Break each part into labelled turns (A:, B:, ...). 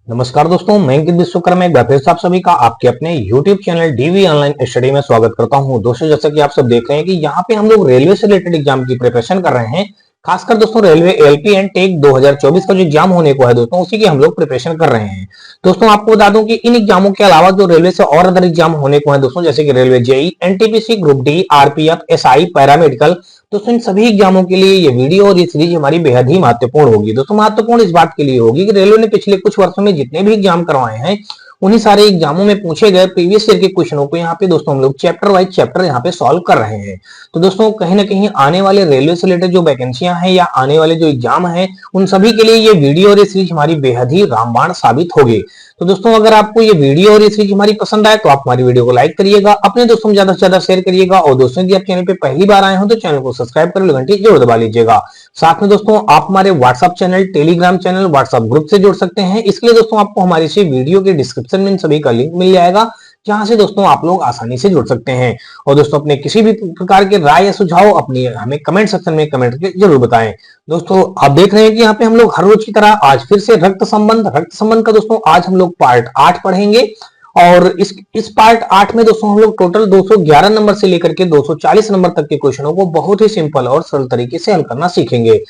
A: नमस्कार दोस्तों, मैं अंकित विश्वकर्मा एक बार फिर से आप सभी का आपके अपने YouTube channel DV online study में स्वागत करता हूं। दोस्तों, जैसा कि आप सब देख रहे हैं कि यहाँ पे हम लोग रेलवे से रिलेटेड एग्जाम की प्रिपरेशन कर रहे हैं। खासकर दोस्तों रेलवे एलपी एंड टेक 2024 का जो एग्जाम होने को है दोस्तों, उसी की हम लोग प्रिपरेशन कर रहे हैं। दोस्तों आपको बता दूं कि इन एग्जामों के अलावा जो रेलवे से और अदर एग्जाम होने को है दोस्तों, जैसे कि railway JE, NTPC, group D, RPF, SI, paramedical, दोस्तों इन सभी एग्जामों के लिए ये वीडियो और ये सीरीज हमारी बेहद ही महत्वपूर्ण होगी। दोस्तों महत्वपूर्ण इस बात के लिए होगी कि रेलवे ने पिछले कुछ वर्षों में जितने भी एग्जाम करवाए हैं, उन्हीं सारे एग्जामों में पूछे गए प्रीवियस ईयर के क्वेश्चनों को यहाँ पे दोस्तों हम लोग चैप्टर वाइज चैप्टर यहाँ पे सॉल्व कर रहे हैं। तो दोस्तों कहीं ना कहीं आने वाले रेलवे से रिलेटेड जो वैकेंसियां हैं या आने वाले जो एग्जाम है, उन सभी के लिए ये वीडियो और ये सीरीज हमारी बेहद ही रामबाण साबित होगी। तो दोस्तों अगर आपको ये वीडियो और ये सीरीज हमारी पसंद आए तो आप हमारी वीडियो को लाइक करिएगा, अपने दोस्तों में ज्यादा से ज्यादा शेयर करिएगा, और दोस्तों यदि आप चैनल पे पहली बार आए हो तो चैनल को सब्सक्राइब कर घंटी जरूर दबा लीजिएगा। साथ में दोस्तों आप हमारे WhatsApp channel, Telegram channel, WhatsApp group से जुड़ सकते हैं। इसके लिए दोस्तों आपको हमारे इसी वीडियो के डिस्क्रिप्शन में इन सभी का लिंक मिल जाएगा, जहां से दोस्तों आप लोग आसानी से जुड़ सकते हैं। और दोस्तों अपने किसी भी प्रकार के राय या सुझाव अपनी हमें कमेंट सेक्शन में कमेंट करके जरूर बताएं। दोस्तों आप देख रहे हैं कि यहाँ पे हम लोग हर रोज की तरह आज फिर से रक्त संबंध का दोस्तों आज हम लोग पार्ट 8 पढ़ेंगे। और इस पार्ट 8 में दोस्तों हम लोग टोटल 211 नंबर से लेकर के 240 नंबर तक के क्वेश्चनों को बहुत ही सिंपल और सरल तरीके से हल करना सीखेंगे।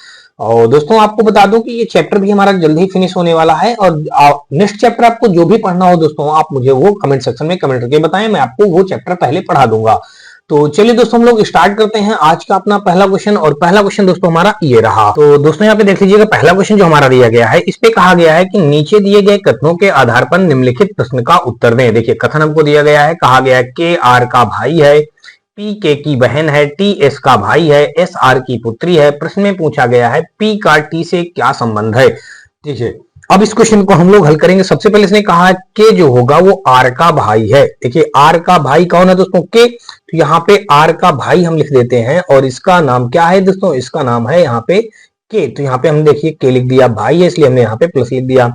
A: और दोस्तों आपको बता दूं कि ये चैप्टर भी हमारा जल्द ही फिनिश होने वाला है, और नेक्स्ट चैप्टर आपको जो भी पढ़ना हो दोस्तों आप मुझे वो कमेंट सेक्शन में कमेंट करके बताएं, मैं आपको वो चैप्टर पहले पढ़ा दूंगा। तो चलिए दोस्तों हम लोग स्टार्ट करते हैं आज का अपना पहला क्वेश्चन। और पहला क्वेश्चन दोस्तों हमारा ये रहा। तो दोस्तों यहाँ पे देख लीजिएगा, पहला क्वेश्चन जो हमारा दिया गया है, इस पे कहा गया है कि नीचे दिए गए कथनों के आधार पर निम्नलिखित प्रश्न का उत्तर दें। देखिए कथन हमको दिया गया है, कहा गया है के आर का भाई है, पी के की बहन है, टी एस का भाई है, एस आर की पुत्री है। प्रश्न में पूछा गया है पी का टी से क्या संबंध है। देखिए अब इस क्वेश्चन को हम लोग हल करेंगे। सबसे पहले इसने कहा के जो होगा वो आर का भाई है। देखिए आर का भाई कौन है दोस्तों, के। तो यहाँ पे आर का भाई हम लिख देते हैं, और इसका नाम क्या है दोस्तों, इसका नाम है यहाँ पे के। तो यहाँ पे हम देखिए के लिख दिया, भाई है इसलिए हमने यहाँ पे प्लस लिख दिया।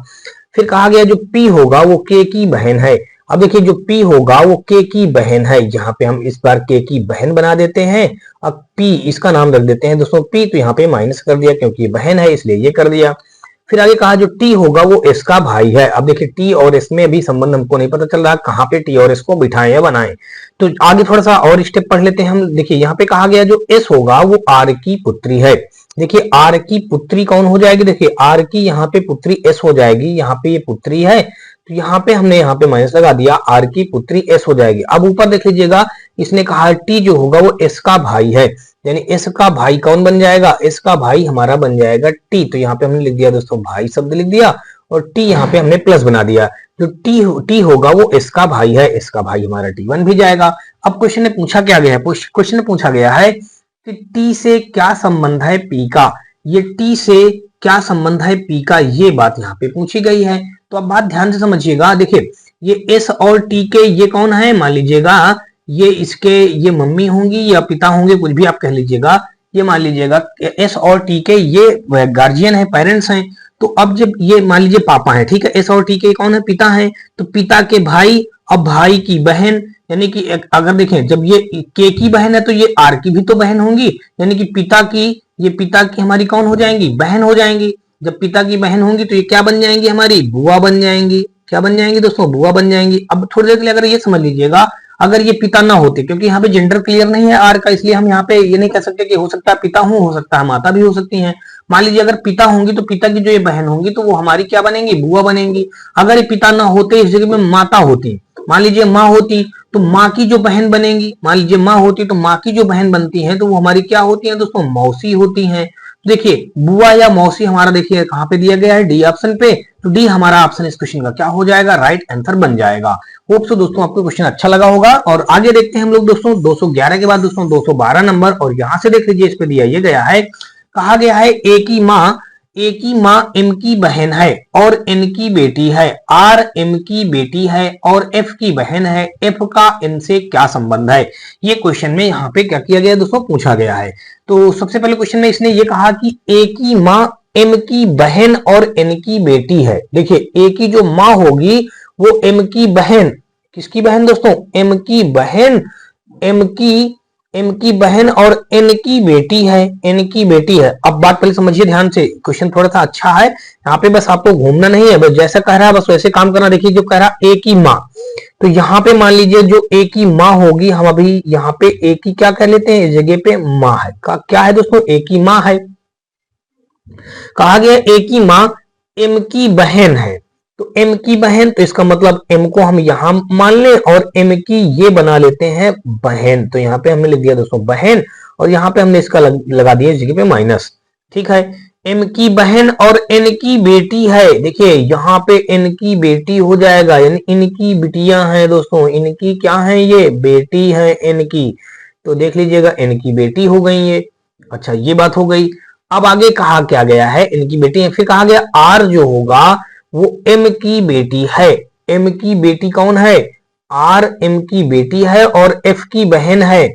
A: फिर कहा गया जो पी होगा वो के की बहन है। अब देखिए जो पी होगा वो के की बहन है, यहाँ पे हम इस बार के की बहन बना देते हैं। अब पी इसका नाम रख देते हैं दोस्तों पी, तो यहाँ पे माइनस कर दिया क्योंकि बहन है इसलिए ये कर दिया। फिर आगे कहा जो टी होगा वो एस का भाई है। अब देखिए टी और एस में भी संबंध हमको नहीं पता चल रहा कहाँ पे टी और एस को बिठाएं या बनाएं, तो आगे थोड़ा सा और स्टेप पढ़ लेते हैं हम। देखिए यहाँ पे कहा गया जो एस होगा वो आर की पुत्री है। देखिए आर की पुत्री कौन हो जाएगी, देखिए आर की यहाँ पे पुत्री एस हो जाएगी, यहाँ पे ये पुत्री है तो यहाँ पे हमने यहाँ पे माइनस लगा दिया, आर की पुत्री एस हो जाएगी। अब ऊपर देख लीजिएगा, इसने कहा टी जो होगा वो एस का भाई है, यानी एस का भाई कौन बन जाएगा, एस का भाई हमारा बन जाएगा टी। तो यहाँ पे हमने लिख दिया दोस्तों भाई शब्द लिख दिया, और टी यहाँ पे हमने प्लस बना दिया। जो टी होगा वो एस का भाई है, एस का भाई हमारा टी1 भी जाएगा। अब क्वेश्चन ने पूछा क्या गया है, क्वेश्चन ने पूछा गया है कि टी से क्या संबंध है पी का। ये टी से क्या संबंध है पी का, ये बात यहाँ पे पूछी गई है। तो अब बात ध्यान से समझिएगा। देखिए ये एस और टी के ये कौन है, मान लीजिएगा ये इसके ये मम्मी होंगी या पिता होंगे, कुछ भी आप कह लीजिएगा। ये मान लीजिएगा एस और टी के ये गार्जियन है, पेरेंट्स हैं। तो अब जब ये मान लीजिए पापा है, ठीक है, एस और टी के कौन है, पिता है। तो पिता के भाई, अब भाई की बहन, यानी कि अगर देखें जब ये के की बहन है तो ये आर की भी तो बहन होंगी, यानी कि पिता की, ये पिता की हमारी कौन हो जाएंगी, बहन हो जाएंगी। जब पिता की बहन होंगी तो ये क्या बन जाएंगी, हमारी बुआ बन जाएंगी। क्या बन जाएंगी दोस्तों, बुआ बन जाएंगी। अब थोड़ी देर के लिए अगर ये समझ लीजिएगा, अगर ये पिता ना होते, क्योंकि यहाँ पे जेंडर क्लियर नहीं है आर का, इसलिए हम यहाँ पे ये नहीं कह सकते कि हो सकता है पिता हो सकता है माता भी हो सकती है। मान लीजिए अगर पिता होंगी तो पिता की जो ये बहन होंगी तो वो हमारी क्या बनेंगी, बुआ बनेंगी। अगर ये पिता ना होते, इस जगह में माता होती, मान लीजिए माँ होती तो माँ की जो बहन बनेंगी, मान लीजिए माँ होती तो माँ की जो बहन बनती है तो वो हमारी क्या होती है दोस्तों, मौसी होती है। देखिए बुआ या मौसी हमारा देखिए कहाँ पे दिया गया है, डी ऑप्शन पे। तो डी हमारा ऑप्शन इस क्वेश्चन का क्या हो जाएगा, राइट आंसर बन जाएगा। होप सो दोस्तों आपको क्वेश्चन अच्छा लगा होगा। और आगे देखते हैं हम लोग दोस्तों 211 के बाद दोस्तों 212 नंबर, और यहां से देख लीजिए इस पे दिया ये गया है, कहा गया है ए की माँ एम की बहन है और एन की बेटी है, आर एम की बेटी है और एफ की बहन है, एफ का एन से क्या संबंध है। ये क्वेश्चन में यहाँ पे क्या किया गया दोस्तों, पूछा गया है। तो सबसे पहले क्वेश्चन में इसने ये कहा कि ए की माँ एम की बहन और एन की बेटी है। देखिए ए की जो माँ होगी वो एम की बहन, किसकी बहन दोस्तों, एम की बहन, एम की एम की बहन और एन की बेटी है, एन की बेटी है। अब बात पहले समझिए ध्यान से, क्वेश्चन थोड़ा सा अच्छा है, यहाँ पे बस आपको घूमना नहीं है, बस जैसा कह रहा है बस वैसे काम करना। देखिए जो कह रहा है ए की माँ, तो यहाँ पे मान लीजिए जो ए की माँ होगी, हम अभी यहाँ पे ए की क्या कह लेते हैं, इस जगह पे माँ है, क्या है दोस्तों, ए की माँ है। कहा गया ए की माँ एम की बहन है, तो एम की बहन, तो इसका मतलब एम को हम यहां मान लें और एम की ये बना लेते हैं बहन, तो यहाँ पे हमने लिख दिया दोस्तों बहन, और यहाँ पे हमने इसका लगा दिया इस जगह पे माइनस। ठीक है, एम की बहन और एन की बेटी है, देखिए यहाँ पे एन की बेटी हो जाएगा, यानी इनकी बिटियां हैं दोस्तों, इनकी क्या है, ये बेटी है एन की, तो देख लीजिएगा एन की बेटी हो गई ये। अच्छा ये बात हो गई। अब आगे कहा क्या गया है, इनकी बेटी है, फिर कहा गया आर जो होगा वो एम की बेटी है। एम की बेटी कौन है, आर एम की बेटी है और एफ की बहन है।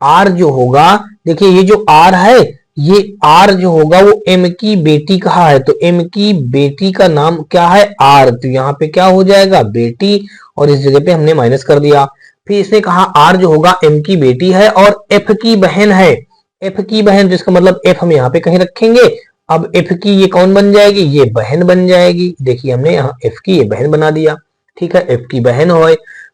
A: आर जो होगा, देखिए ये जो आर है, ये आर जो होगा वो एम की बेटी कहा है, तो एम की बेटी का नाम क्या है, आर, तो यहाँ पे क्या हो जाएगा बेटी, और इस जगह पे हमने माइनस कर दिया। फिर इसने कहा आर जो होगा एम की बेटी है और एफ की बहन है, एफ की बहन, जिसका मतलब एफ हम यहाँ पे कहीं रखेंगे। अब एफ की ये कौन बन जाएगी, ये बहन बन जाएगी, देखिए हमने यहाँ एफ की ये बहन बना दिया। ठीक है, एफ की बहन हो।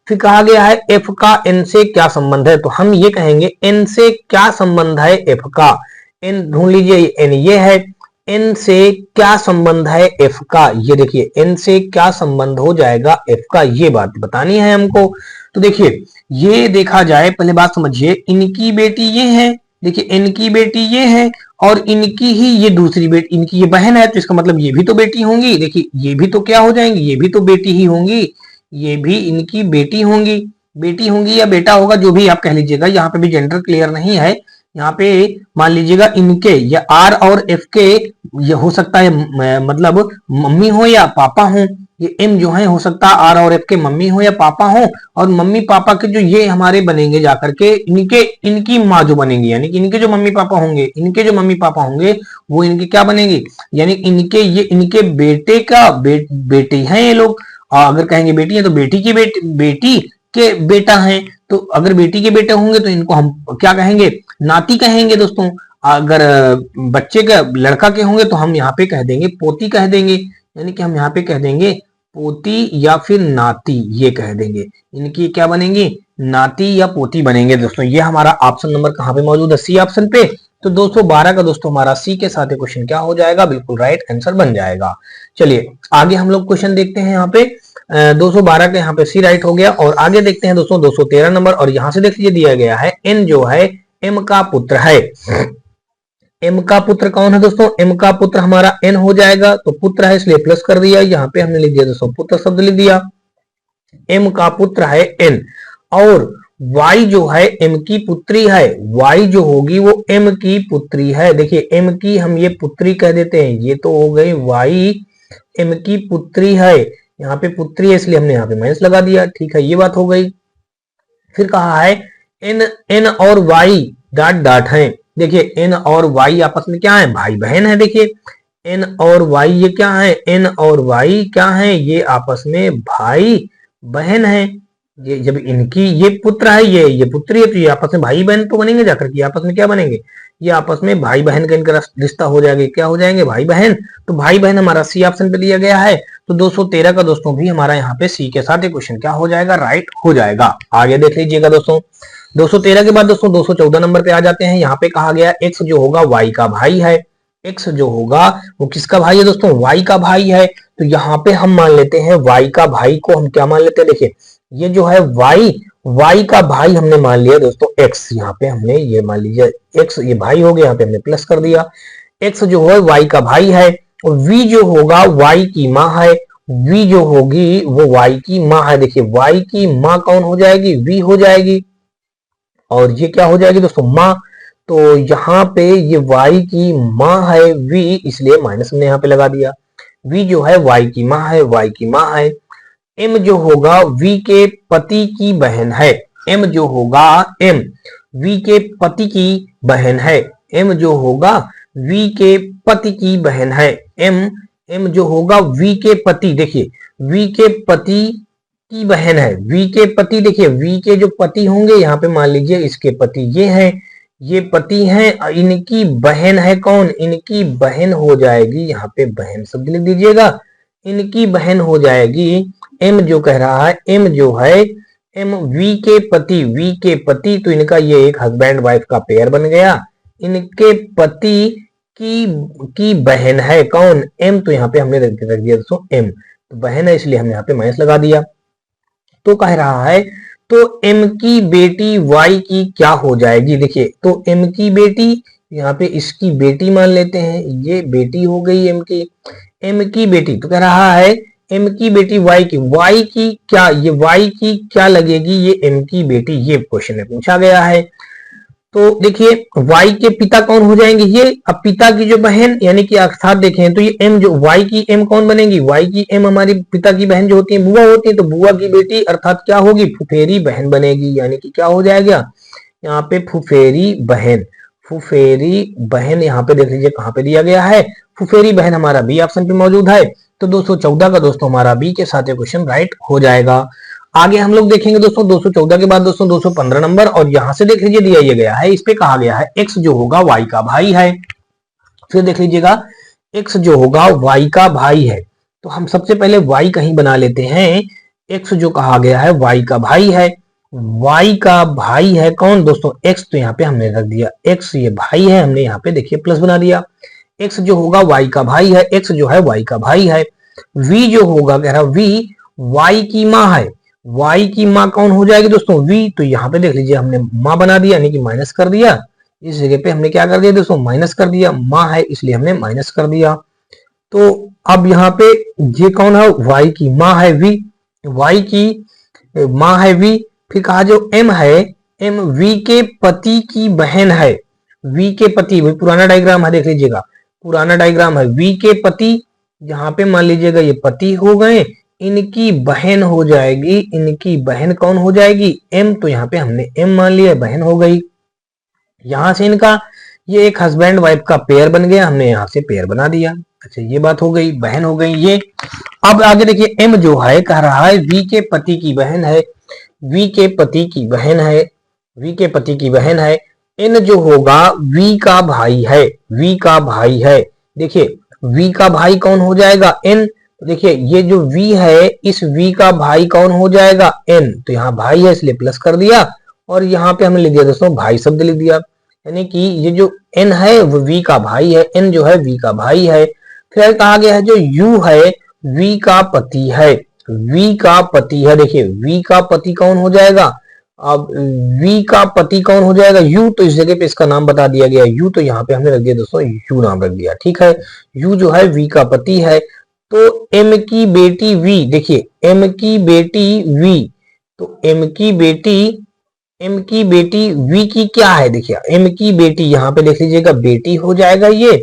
A: फिर कहा गया है एफ का एन से क्या संबंध है, तो हम ये कहेंगे एन से क्या संबंध है एफ का, एन ढूंढ लीजिए, एन ये है, एन से क्या संबंध है एफ का, ये देखिए एन से क्या संबंध हो जाएगा एफ का, ये बात बतानी है हमको। तो देखिए ये देखा जाए, पहले बात समझिए, इनकी बेटी ये है, देखिए इनकी बेटी ये है और इनकी ही ये दूसरी बेटी, इनकी ये बहन है, तो इसका मतलब ये भी तो बेटी होंगी, देखिए ये भी तो क्या हो जाएंगी, ये भी तो बेटी ही होंगी, ये भी इनकी बेटी होंगी, बेटी होंगी या बेटा होगा, जो भी आप कह लीजिएगा, यहाँ पे भी जेंडर क्लियर नहीं है। यहाँ पे मान लीजिएगा इनके या आर और एफ के, ये हो सकता है मतलब मम्मी हो या पापा हो, ये एम जो है हो सकता है आर और एफ के मम्मी हो या पापा हो, और मम्मी पापा के जो ये हमारे बनेंगे जाकर के इनके, इनकी माँ जो बनेंगी, यानी कि इनके जो मम्मी पापा होंगे, इनके जो मम्मी पापा होंगे वो इनके क्या बनेंगे, यानी इनके ये इनके बेटे का बेटी हैं ये लोग। अगर कहेंगे बेटी है तो बेटी की बेटी के बेटा है, तो अगर बेटी के बेटे होंगे तो इनको हम क्या कहेंगे, नाती कहेंगे दोस्तों। अगर बच्चे का लड़का के होंगे तो हम यहाँ पे कह देंगे पोती कह देंगे, यानी कि हम यहाँ पे कह देंगे पोती या फिर नाती, ये कह देंगे, इनकी क्या बनेंगी, नाती या पोती बनेंगे दोस्तों। ये हमारा ऑप्शन नंबर कहाँ पे मौजूद है, सी ऑप्शन पे। तो 212 का दोस्तों हमारा सी के साथ क्वेश्चन क्या हो जाएगा, बिल्कुल राइट आंसर बन जाएगा। चलिए आगे हम लोग क्वेश्चन देखते हैं, यहाँ पे 212 के यहाँ पे सी राइट हो गया, और आगे देखते हैं दोस्तों 213 नंबर, और यहाँ से देख लीजिए दिया गया है एन जो है एम का पुत्र है। एम का पुत्र कौन है दोस्तों, एम का पुत्र हमारा एन हो जाएगा, तो पुत्र है इसलिए प्लस कर दिया, यहाँ पे हमने लिख दिया दोस्तों पुत्र शब्द लिख दिया, एम का पुत्र है एन, और वाई जो है एम की पुत्री है, वाई जो होगी वो एम की पुत्री है, देखिए एम की हम ये पुत्री कह देते हैं, ये तो हो गई वाई एम की पुत्री है, यहाँ पे पुत्री है इसलिए हमने यहाँ पे माइनस लगा दिया। ठीक है, ये बात हो गई। फिर कहा है एन, एन और वाई डॉट डॉट है, देखिए एन और वाई आपस में क्या है, भाई बहन है, देखिए एन और वाई ये क्या है, एन और वाई क्या है, ये आपस में भाई बहन है। ये जब इनकी ये पुत्र है, ये पुत्री है, तो ये आपस में भाई बहन तो बनेंगे, जाकर के आपस में क्या बनेंगे, ये आपस में भाई बहन का इनका रिश्ता हो जाएगा, क्या हो जाएंगे, भाई बहन। तो भाई बहन हमारा सी ऑप्शन पे दिया गया है, तो 213 का दोस्तों भी हमारा यहाँ पे सी के साथ क्वेश्चन क्या हो जाएगा, राइट हो जाएगा। आगे देख लीजिएगा दोस्तों, 213 के बाद दोस्तों 214 नंबर पे आ जाते हैं। यहाँ पे कहा गया एक्स जो होगा वाई का भाई है, एक्स जो होगा वो किसका भाई है दोस्तों, वाई का भाई है, तो यहाँ पे हम मान लेते हैं वाई का भाई को हम क्या मान लेते हैं, देखिए ये जो है वाई, वाई का भाई हमने मान लिया दोस्तों एक्स, यहाँ पे हमने ये मान लीजिए एक्स ये भाई हो गया, यहाँ पे हमने प्लस कर दिया, एक्स जो है वाई का भाई है, और वी जो होगा वाई की माँ है, वी जो होगी वो वाई की माँ है, देखिए वाई की माँ कौन हो जाएगी, वी हो जाएगी, और ये क्या हो जाएगी दोस्तों माँ, तो यहाँ पे ये वाई की माँ है वी, इसलिए माइनस हमने यहाँ पे लगा दिया, वी जो है वाई की माँ है, वाई की माँ है। एम जो होगा वी के पति की बहन है, एम जो होगा एम वी के पति की बहन है, एम जो होगा वी के पति की बहन है, एम एम जो होगा वी के पति, देखिए वी के पति की बहन है, वी के पति, देखिए वी के जो पति होंगे यहाँ पे मान लीजिए इसके पति ये हैं, ये पति हैं, इनकी बहन है कौन, इनकी बहन हो जाएगी, यहाँ पे बहन शब्द लिख दीजिएगा, इनकी बहन हो जाएगी एम, जो कह रहा है एम जो है एम वी के पति, वी के पति, तो इनका ये एक हस्बैंड वाइफ का पेयर बन गया, इनके पति की बहन है कौन, एम, तो यहाँ पे हमने रख दिया दोस्तों एम, तो बहन है इसलिए हमने यहाँ पे माइनस लगा दिया। तो कह रहा है तो एम की बेटी वाई की क्या हो जाएगी, देखिए तो एम की बेटी, यहाँ पे इसकी बेटी मान लेते हैं, ये बेटी हो गई एम की बेटी, तो कह रहा है एम की बेटी वाई की क्या, ये वाई की क्या लगेगी, ये एम की बेटी, ये क्वेश्चन में पूछा गया है। तो देखिए वाई के पिता कौन हो जाएंगे, ये, अब पिता की जो बहन यानी कि अर्थात देखें तो ये एम, जो वाई की एम कौन बनेगी, वाई की एम हमारी पिता की बहन जो होती है बुआ होती है, तो बुआ की बेटी अर्थात क्या होगी, फुफेरी बहन बनेगी, यानी कि क्या हो जाएगा यहाँ पे फुफेरी बहन, फुफेरी बहन यहाँ पे देख लीजिए कहाँ पे दिया गया है, फुफेरी बहन हमारा बी ऑप्शन पे मौजूद है। तो 214 का दोस्तों हमारा बी के साथ क्वेश्चन राइट हो जाएगा। आगे हम लोग देखेंगे दोस्तों 214 के बाद दोस्तों 215 नंबर, और यहां से देख लीजिए दिया ये गया है, इस पे कहा गया है x जो होगा y का भाई है, फिर देख लीजिएगा x जो होगा y का भाई है, तो हम सबसे पहले y कहीं बना लेते हैं, x जो कहा गया है y का भाई है, y का भाई है कौन दोस्तों x, तो यहाँ पे हमने रख दिया x, ये भाई है, हमने यहाँ पे देखिए प्लस बना दिया, x जो होगा y का भाई है, x जो है y का भाई है, v जो होगा कह रहा v y की माँ है, y की माँ कौन हो जाएगी दोस्तों v, तो यहाँ पे देख लीजिए हमने माँ बना दिया यानी कि माइनस कर दिया, इस जगह पे हमने क्या कर दिया दोस्तों माइनस कर दिया, माँ है इसलिए हमने माइनस कर दिया। तो अब यहाँ पे ये कौन है, y की माँ है v, y की माँ है v, फिर कहा जो m है, m v के पति की बहन है, v के पति, वही पुराना डायग्राम है देख लीजिएगा, पुराना डायग्राम है, v के पति, यहाँ पे मान लीजिएगा ये पति हो गए, इनकी बहन हो जाएगी, इनकी बहन कौन हो जाएगी m, तो यहाँ पे हमने m मान लिया, बहन हो गई, यहां से इनका ये एक हस्बैंड वाइफ का पेयर बन गया, हमने यहाँ से पेयर बना दिया। अच्छा ये बात हो गई, बहन हो गई ये। अब आगे देखिए m जो है कह रहा है v के पति की बहन है, v के पति की बहन है, v के पति की बहन है, n जो होगा v का भाई है, v का भाई है, देखिए v का भाई कौन हो जाएगा n, देखिए ये जो v है इस v का भाई कौन हो जाएगा n, तो यहाँ भाई है इसलिए प्लस कर दिया, और यहाँ पे हमने लिख दिया दोस्तों भाई शब्द लिख दिया, यानी कि ये जो n है वो v का भाई है, n जो है v का भाई है। फिर कहा गया है जो u है v का पति है, v का पति है, देखिए v का पति कौन हो जाएगा, अब v का पति कौन हो जाएगा u, तो इस जगह पे इसका नाम बता दिया गया u, तो यहाँ पे हमने रख दिया दोस्तों u नाम रख दिया, ठीक है, u जो है v का पति है। तो m की बेटी v, देखिए m की बेटी v, तो m की बेटी v की क्या है, देखिए m की बेटी, यहाँ पे देख लीजिएगा बेटी हो जाएगा ये,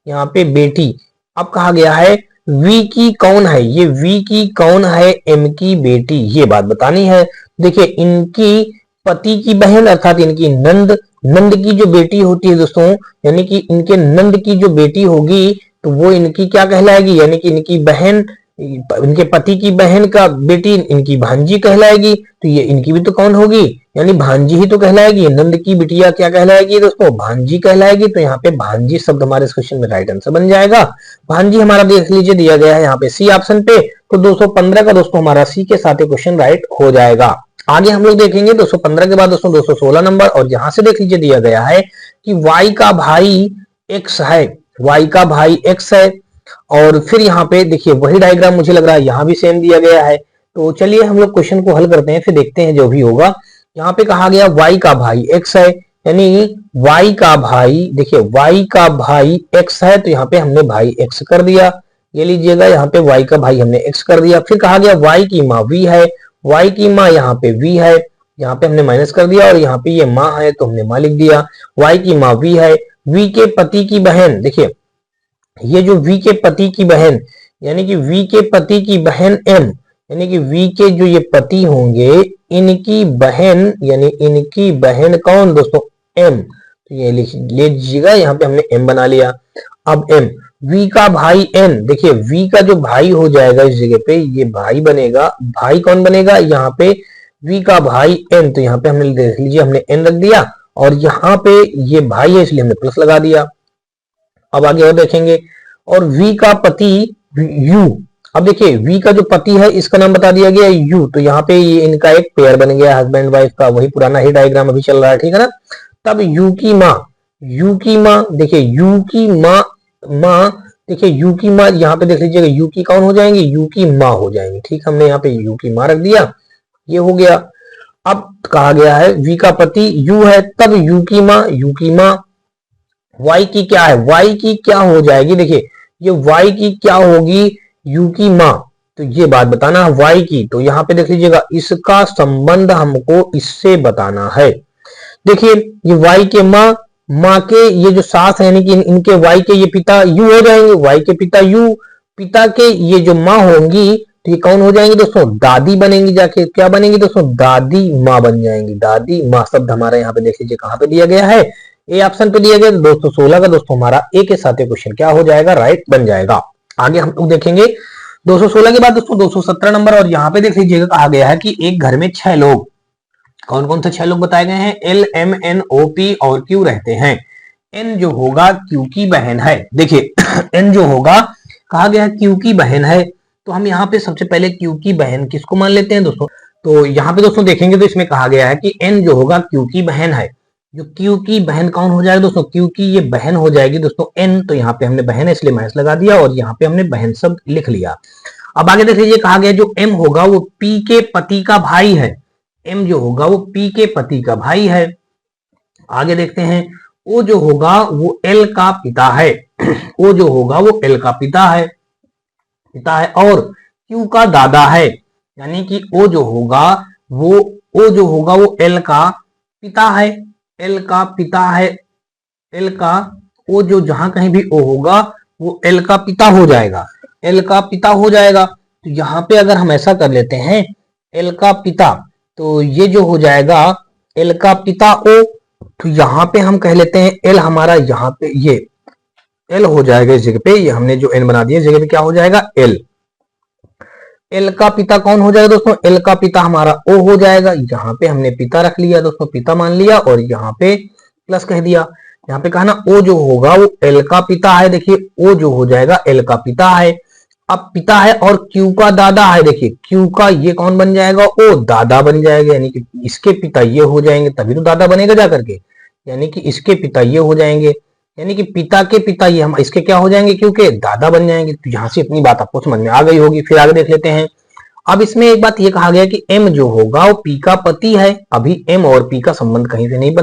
A: यहाँ पे बेटी। अब कहा गया है v की कौन है, ये v की कौन है m की बेटी, ये बात बतानी है। देखिए इनकी पति की बहन अर्थात इनकी नंद, नंद की जो बेटी होती है दोस्तों, यानी कि इनके नंद की जो बेटी होगी तो वो इनकी क्या कहलाएगी, यानी कि इनकी बहन, इनके पति की बहन का बेटी इनकी भांजी कहलाएगी, तो ये इनकी भी तो कौन होगी, यानी भांजी ही तो कहलाएगी, नंद की बिटिया क्या कहलाएगी दोस्तों भांजी कहलाएगी, तो यहाँ पे भांजी शब्द हमारे इस क्वेश्चन में राइट आंसर बन जाएगा। भांजी हमारा देख लीजिए दिया गया है यहाँ पे सी ऑप्शन पे, तो 215 का दोस्तों हमारा सी के साथ क्वेश्चन राइट हो जाएगा। आगे हम लोग देखेंगे 215 के बाद दोस्तों 216 नंबर, और यहाँ से देख लीजिए दिया गया है कि y का भाई x है, y का भाई x है, और फिर यहाँ पे देखिए वही डायग्राम मुझे लग रहा है यहाँ भी सेम दिया गया है। तो चलिए हम लोग क्वेश्चन को हल करते हैं, फिर देखते हैं जो भी होगा। यहाँ पे कहा गया y का भाई x है, यानी y का भाई, देखिए y का भाई x है, तो यहाँ पे हमने भाई x कर दिया, ये लीजिएगा यहाँ पे y का भाई हमने x कर दिया। फिर कहा गया y की माँ v है, y की माँ यहाँ पे v है, यहाँ पे हमने माइनस कर दिया, और यहाँ पे ये माँ है तो हमने माँ लिख दिया, y की माँ v है, v के पति की बहन, देखिए ये जो v के पति की बहन, यानी कि v के पति की बहन m, यानी कि v के जो ये पति होंगे इनकी बहन, यानी इनकी बहन कौन दोस्तों m, तो ये लिख लीजिएगा यहाँ पे हमने m बना लिया। अब m, वी का भाई एन, देखिए वी का जो भाई हो जाएगा इस जगह पे ये भाई बनेगा, भाई कौन बनेगा यहाँ पे, वी का भाई एन, तो यहाँ पे हमने देख लीजिए हमने एन रख दिया और यहाँ पे ये भाई है इसलिए हमने प्लस लगा दिया। अब आगे और देखेंगे, और वी का पति यू, अब देखिए वी का जो पति है इसका नाम बता दिया गया यू, तो यहाँ पे ये इनका एक पेयर बन गया हस्बैंड वाइफ का, वही पुराना ही डायग्राम अभी चल रहा है, ठीक है ना। तब यू की माँ, यू की माँ, देखिए यू की माँ, माँ देखिए यू की माँ यहाँ पे देख लीजिएगा यू की कौन हो जाएंगी, यू की माँ हो जाएंगी, ठीक, हमने यहाँ पे यू की माँ रख दिया, ये हो गया। अब कहा गया है वी का पति यू है, तब यू की माँ, यू की माँ, वाई की क्या है, वाई की क्या हो जाएगी, देखिए ये वाई की क्या होगी, यू की माँ, तो ये बात बताना है वाई की, तो यहाँ पे देख लीजिएगा इसका संबंध हमको इससे बताना है। देखिए ये वाई के माँ, माँ के ये जो सास है यानी कि इनके वाई के ये पिता यू हो जाएंगे, वाई के पिता यू, पिता के ये जो माँ होंगी तो ये कौन हो जाएंगी दोस्तों, दादी बनेंगी, जाके क्या बनेंगी दोस्तों, दादी माँ बन जाएंगी, दादी माँ शब्द हमारा यहाँ पे देख लीजिए कहाँ पे दिया गया है, ए ऑप्शन पे दिया गया 216 का दोस्तों हमारा ए के साथ क्वेश्चन क्या हो जाएगा, राइट बन जाएगा। आगे हम लोग देखेंगे 216 के बाद दोस्तों 217 नंबर, और यहाँ पे देख लीजिएगा कहा गया है कि एक घर में 6 लोग, कौन कौन से 6 लोग बताए गए हैं, L M N O P और क्यू रहते हैं। एन जो होगा क्यू की बहन है, देखिए एन जो होगा कहा गया है क्यू की बहन है, तो हम यहाँ पे सबसे पहले क्यू की बहन किसको मान लेते हैं दोस्तों, तो यहाँ पे दोस्तों देखेंगे तो इसमें कहा गया है कि एन जो होगा क्यू की बहन है, जो क्यू की बहन कौन हो जाएगा दोस्तों, क्यू की ये बहन हो जाएगी दोस्तों एन, तो यहाँ पे हमने बहन है इसलिए माइनस लगा दिया और यहाँ पे हमने बहन शब्द लिख लिया। अब आगे देख लीजिए कहा गया जो एम होगा वो पी के पति का भाई है, एम जो होगा वो पी के पति का भाई है। आगे देखते हैं ओ जो होगा वो एल का पिता है, ओ जो होगा वो एल का पिता है, और क्यू का दादा है, यानी कि ओ जो होगा वो एल का पिता है, एल का पिता है, एल का ओ जो जहां कहीं भी ओ होगा वो एल का पिता हो जाएगा, एल का पिता हो जाएगा। तो यहाँ पे अगर हम ऐसा कर लेते हैं एल का पिता, तो ये जो हो जाएगा एल का पिता ओ, तो यहाँ पे हम कह लेते हैं एल हमारा यहाँ पे ये एल हो जाएगा इस जगह पे, ये हमने जो एन बना दिया इस जगह पे क्या हो जाएगा एल, एल का पिता कौन हो जाएगा दोस्तों, एल का पिता हमारा ओ हो जाएगा, यहाँ पे हमने पिता रख लिया दोस्तों, पिता मान लिया और यहाँ पे प्लस कह दिया, यहाँ पे कहा ना ओ जो होगा वो एल का पिता है, देखिए ओ जो हो जाएगा एल का पिता है, अब पिता है और क्यू का दादा है, देखिए क्यू का ये कौन बन जाएगा, ओ दादा बन जाएगा, यानी कि इसके पिता ये हो जाएंगे तभी तो दादा बनेगा जा करके, यानी कि इसके पिता ये हो जाएंगे, यानी कि पिता के पिता ये हम इसके क्या हो जाएंगे क्योंकि दादा बन जाएंगे। तो यहां से अपनी बात आपको समझ में आ गई होगी। फिर आगे देख लेते हैं। अब इसमें एक बात ये कहा गया कि एम जो होगा वो पी का पति है, अभी एम और पी का संबंध कहीं से नहीं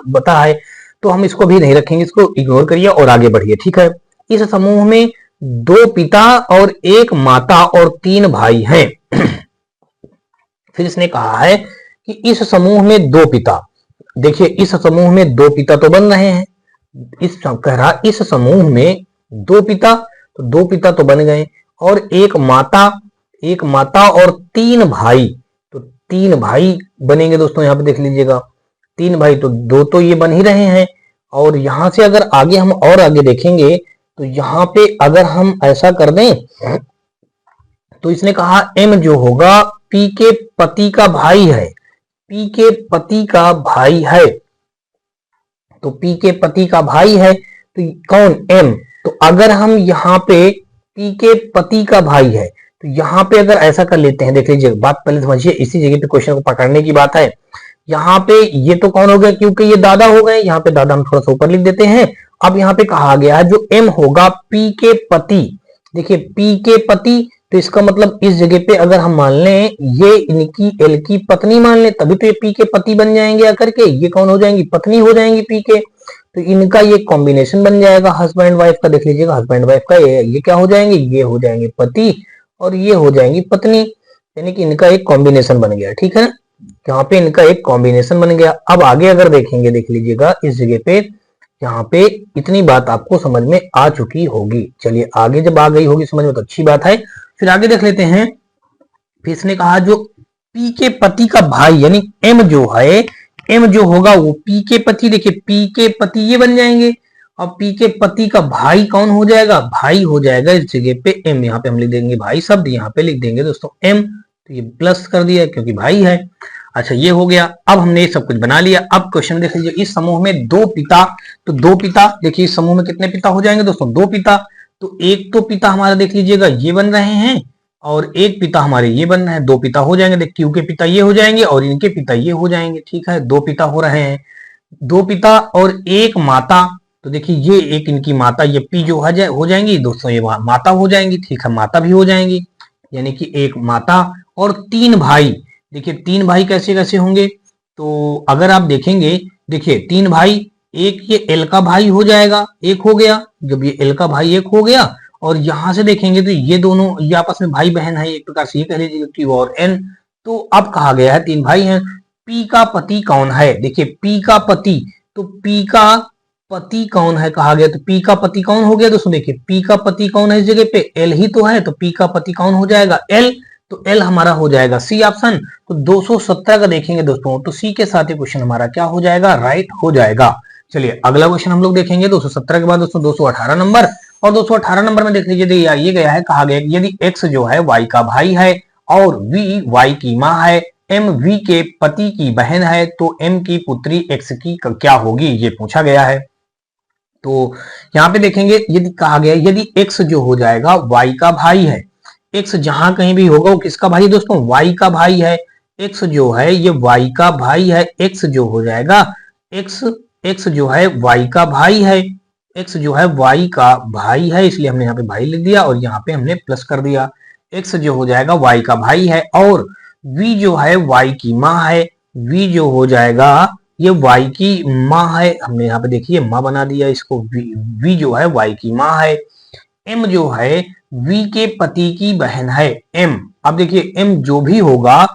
A: बता है, तो हम इसको भी नहीं रखेंगे, इसको इग्नोर करिए और आगे बढ़िए, ठीक है। इस समूह में 2 पिता और 1 माता और 3 भाई हैं। फिर इसने कहा है कि इस समूह में 2 पिता, देखिए इस समूह में 2 पिता तो बन रहे हैं, कह रहा इस समूह में 2 पिता, तो 2 पिता तो बन गए, और 1 माता और 3 भाई, तो 3 भाई बनेंगे दोस्तों, यहाँ पे देख लीजिएगा 3 भाई, तो 2 तो ये बन ही रहे हैं। और यहां से अगर आगे हम और आगे देखेंगे तो यहाँ पे अगर हम ऐसा कर दें तो इसने कहा एम जो होगा पी के पति का भाई है, पी के पति का भाई है, तो पी के पति का भाई है तो कौन एम, तो अगर हम यहाँ पे पी के पति का भाई है तो यहाँ पे अगर ऐसा कर लेते हैं, देख लीजिए बात पहले समझिए, इसी जगह पे क्वेश्चन को पकड़ने की बात है। यहाँ पे ये तो कौन हो गया क्योंकि ये दादा हो गए, यहाँ पे दादा हम थोड़ा सा ऊपर लिख देते हैं। अब यहाँ पे कहा गया है जो एम होगा पी के पति, देखिए पी के पति, तो इसका मतलब इस जगह पे अगर हम मान लें ये इनकी एल की पत्नी मान लें तभी तो ये पी के पति बन जाएंगे आकर के, ये कौन हो जाएंगी पत्नी हो जाएंगी पी के, तो इनका ये कॉम्बिनेशन बन जाएगा हस्बैंड वाइफ का, देख लीजिएगा हस्बैंड वाइफ का ये क्या हो जाएंगे, ये हो जाएंगे पति और ये हो जाएंगी पत्नी, यानी कि इनका एक कॉम्बिनेशन बन गया, ठीक है ना, यहाँ पे इनका एक कॉम्बिनेशन बन गया। अब आगे अगर देखेंगे, देख लीजिएगा इस जगह पे, यहाँ पे इतनी बात आपको समझ में आ चुकी होगी। चलिए आगे जब आ गई होगी समझ में तो अच्छी बात है। फिर आगे देख लेते हैं। फिर इसने कहा जो पी के पति का भाई यानी एम जो है, एम जो होगा वो पी के पति, देखिए पी के पति ये बन जाएंगे अब पी के पति का भाई कौन हो जाएगा, भाई हो जाएगा इस जगह पे एम, यहाँ पे हम लिख देंगे भाई शब्द, यहाँ पे लिख देंगे दोस्तों एम, तो ये प्लस कर दिया क्योंकि भाई है। अच्छा ये हो गया, अब हमने ये सब कुछ बना लिया। अब क्वेश्चन देख लीजिए, इस समूह में दो पिता, तो दो पिता, देखिए इस समूह में कितने पिता हो जाएंगे दोस्तों, दो पिता। तो एक तो पिता हमारा देख लीजिएगा ये बन रहे हैं, और एक पिता हमारे ये बन रहे हैं, दो पिता हो जाएंगे। देख क्यू के पिता ये हो जाएंगे और इनके पिता ये हो जाएंगे, ठीक है, दो पिता हो रहे हैं, दो पिता और एक माता। तो देखिए ये एक इनकी माता, ये पी जो हो जाएंगी दोस्तों, ये माता हो जाएंगी, ठीक है, माता भी हो जाएंगी, यानी कि एक माता। और तीन भाई, देखिए तीन भाई कैसे कैसे होंगे, तो अगर आप देखेंगे, देखिए तीन भाई, एक ये एल का भाई हो जाएगा, एक हो गया, जब ये एल का भाई एक हो गया, और यहां से देखेंगे तो ये दोनों ये आपस में भाई बहन है, एक प्रकार से ये कह लीजिए क्यू और एन। तो अब कहा गया है तीन भाई हैं, पी का पति कौन है, देखिए पी का पति, तो पी का पति कौन है कहा गया, तो पी का पति कौन हो गया दोस्तों, देखिए पी का पति कौन है इस जगह पे, एल ही तो है, तो पी का पति कौन हो जाएगा, एल, तो एल हमारा हो जाएगा सी ऑप्शन। तो 217 का देखेंगे दोस्तों, तो सी के साथ ये क्वेश्चन हमारा क्या हो जाएगा, राइट हो जाएगा। चलिए अगला क्वेश्चन हम लोग देखेंगे 217 के बाद दोस्तों 218 नंबर, और 218 नंबर में देख लीजिए ये गया है, कहा गया यदि एक्स जो है वाई का भाई है और वी वाई की माँ है, एम वी के पति की बहन है, तो एम की पुत्री एक्स की क्या होगी, ये पूछा गया है। तो यहाँ पे देखेंगे, यदि कहा गया यदि एक्स जो हो जाएगा वाई का भाई है, एक्स जहां कहीं भी होगा वो किसका भाई है दोस्तों, वाई का भाई है, एक्स जो है ये वाई का भाई है, एक्स जो हो जाएगा एक्स जो है वाई का भाई है, एक्स जो है वाई का भाई है, इसलिए हमने यहाँ पे भाई लिख दिया और यहाँ पे हमने प्लस कर दिया। एक्स जो हो जाएगा वाई का भाई है, और वी जो है वाई की माँ है, वी जो हो जाएगा ये वाई की माँ है, हमने यहाँ पे देखिए माँ बना दिया इसको, वी जो है वाई की माँ है, एम जो है वी के पति की बहन है, एम, अब देखिए एम जो भी होगा,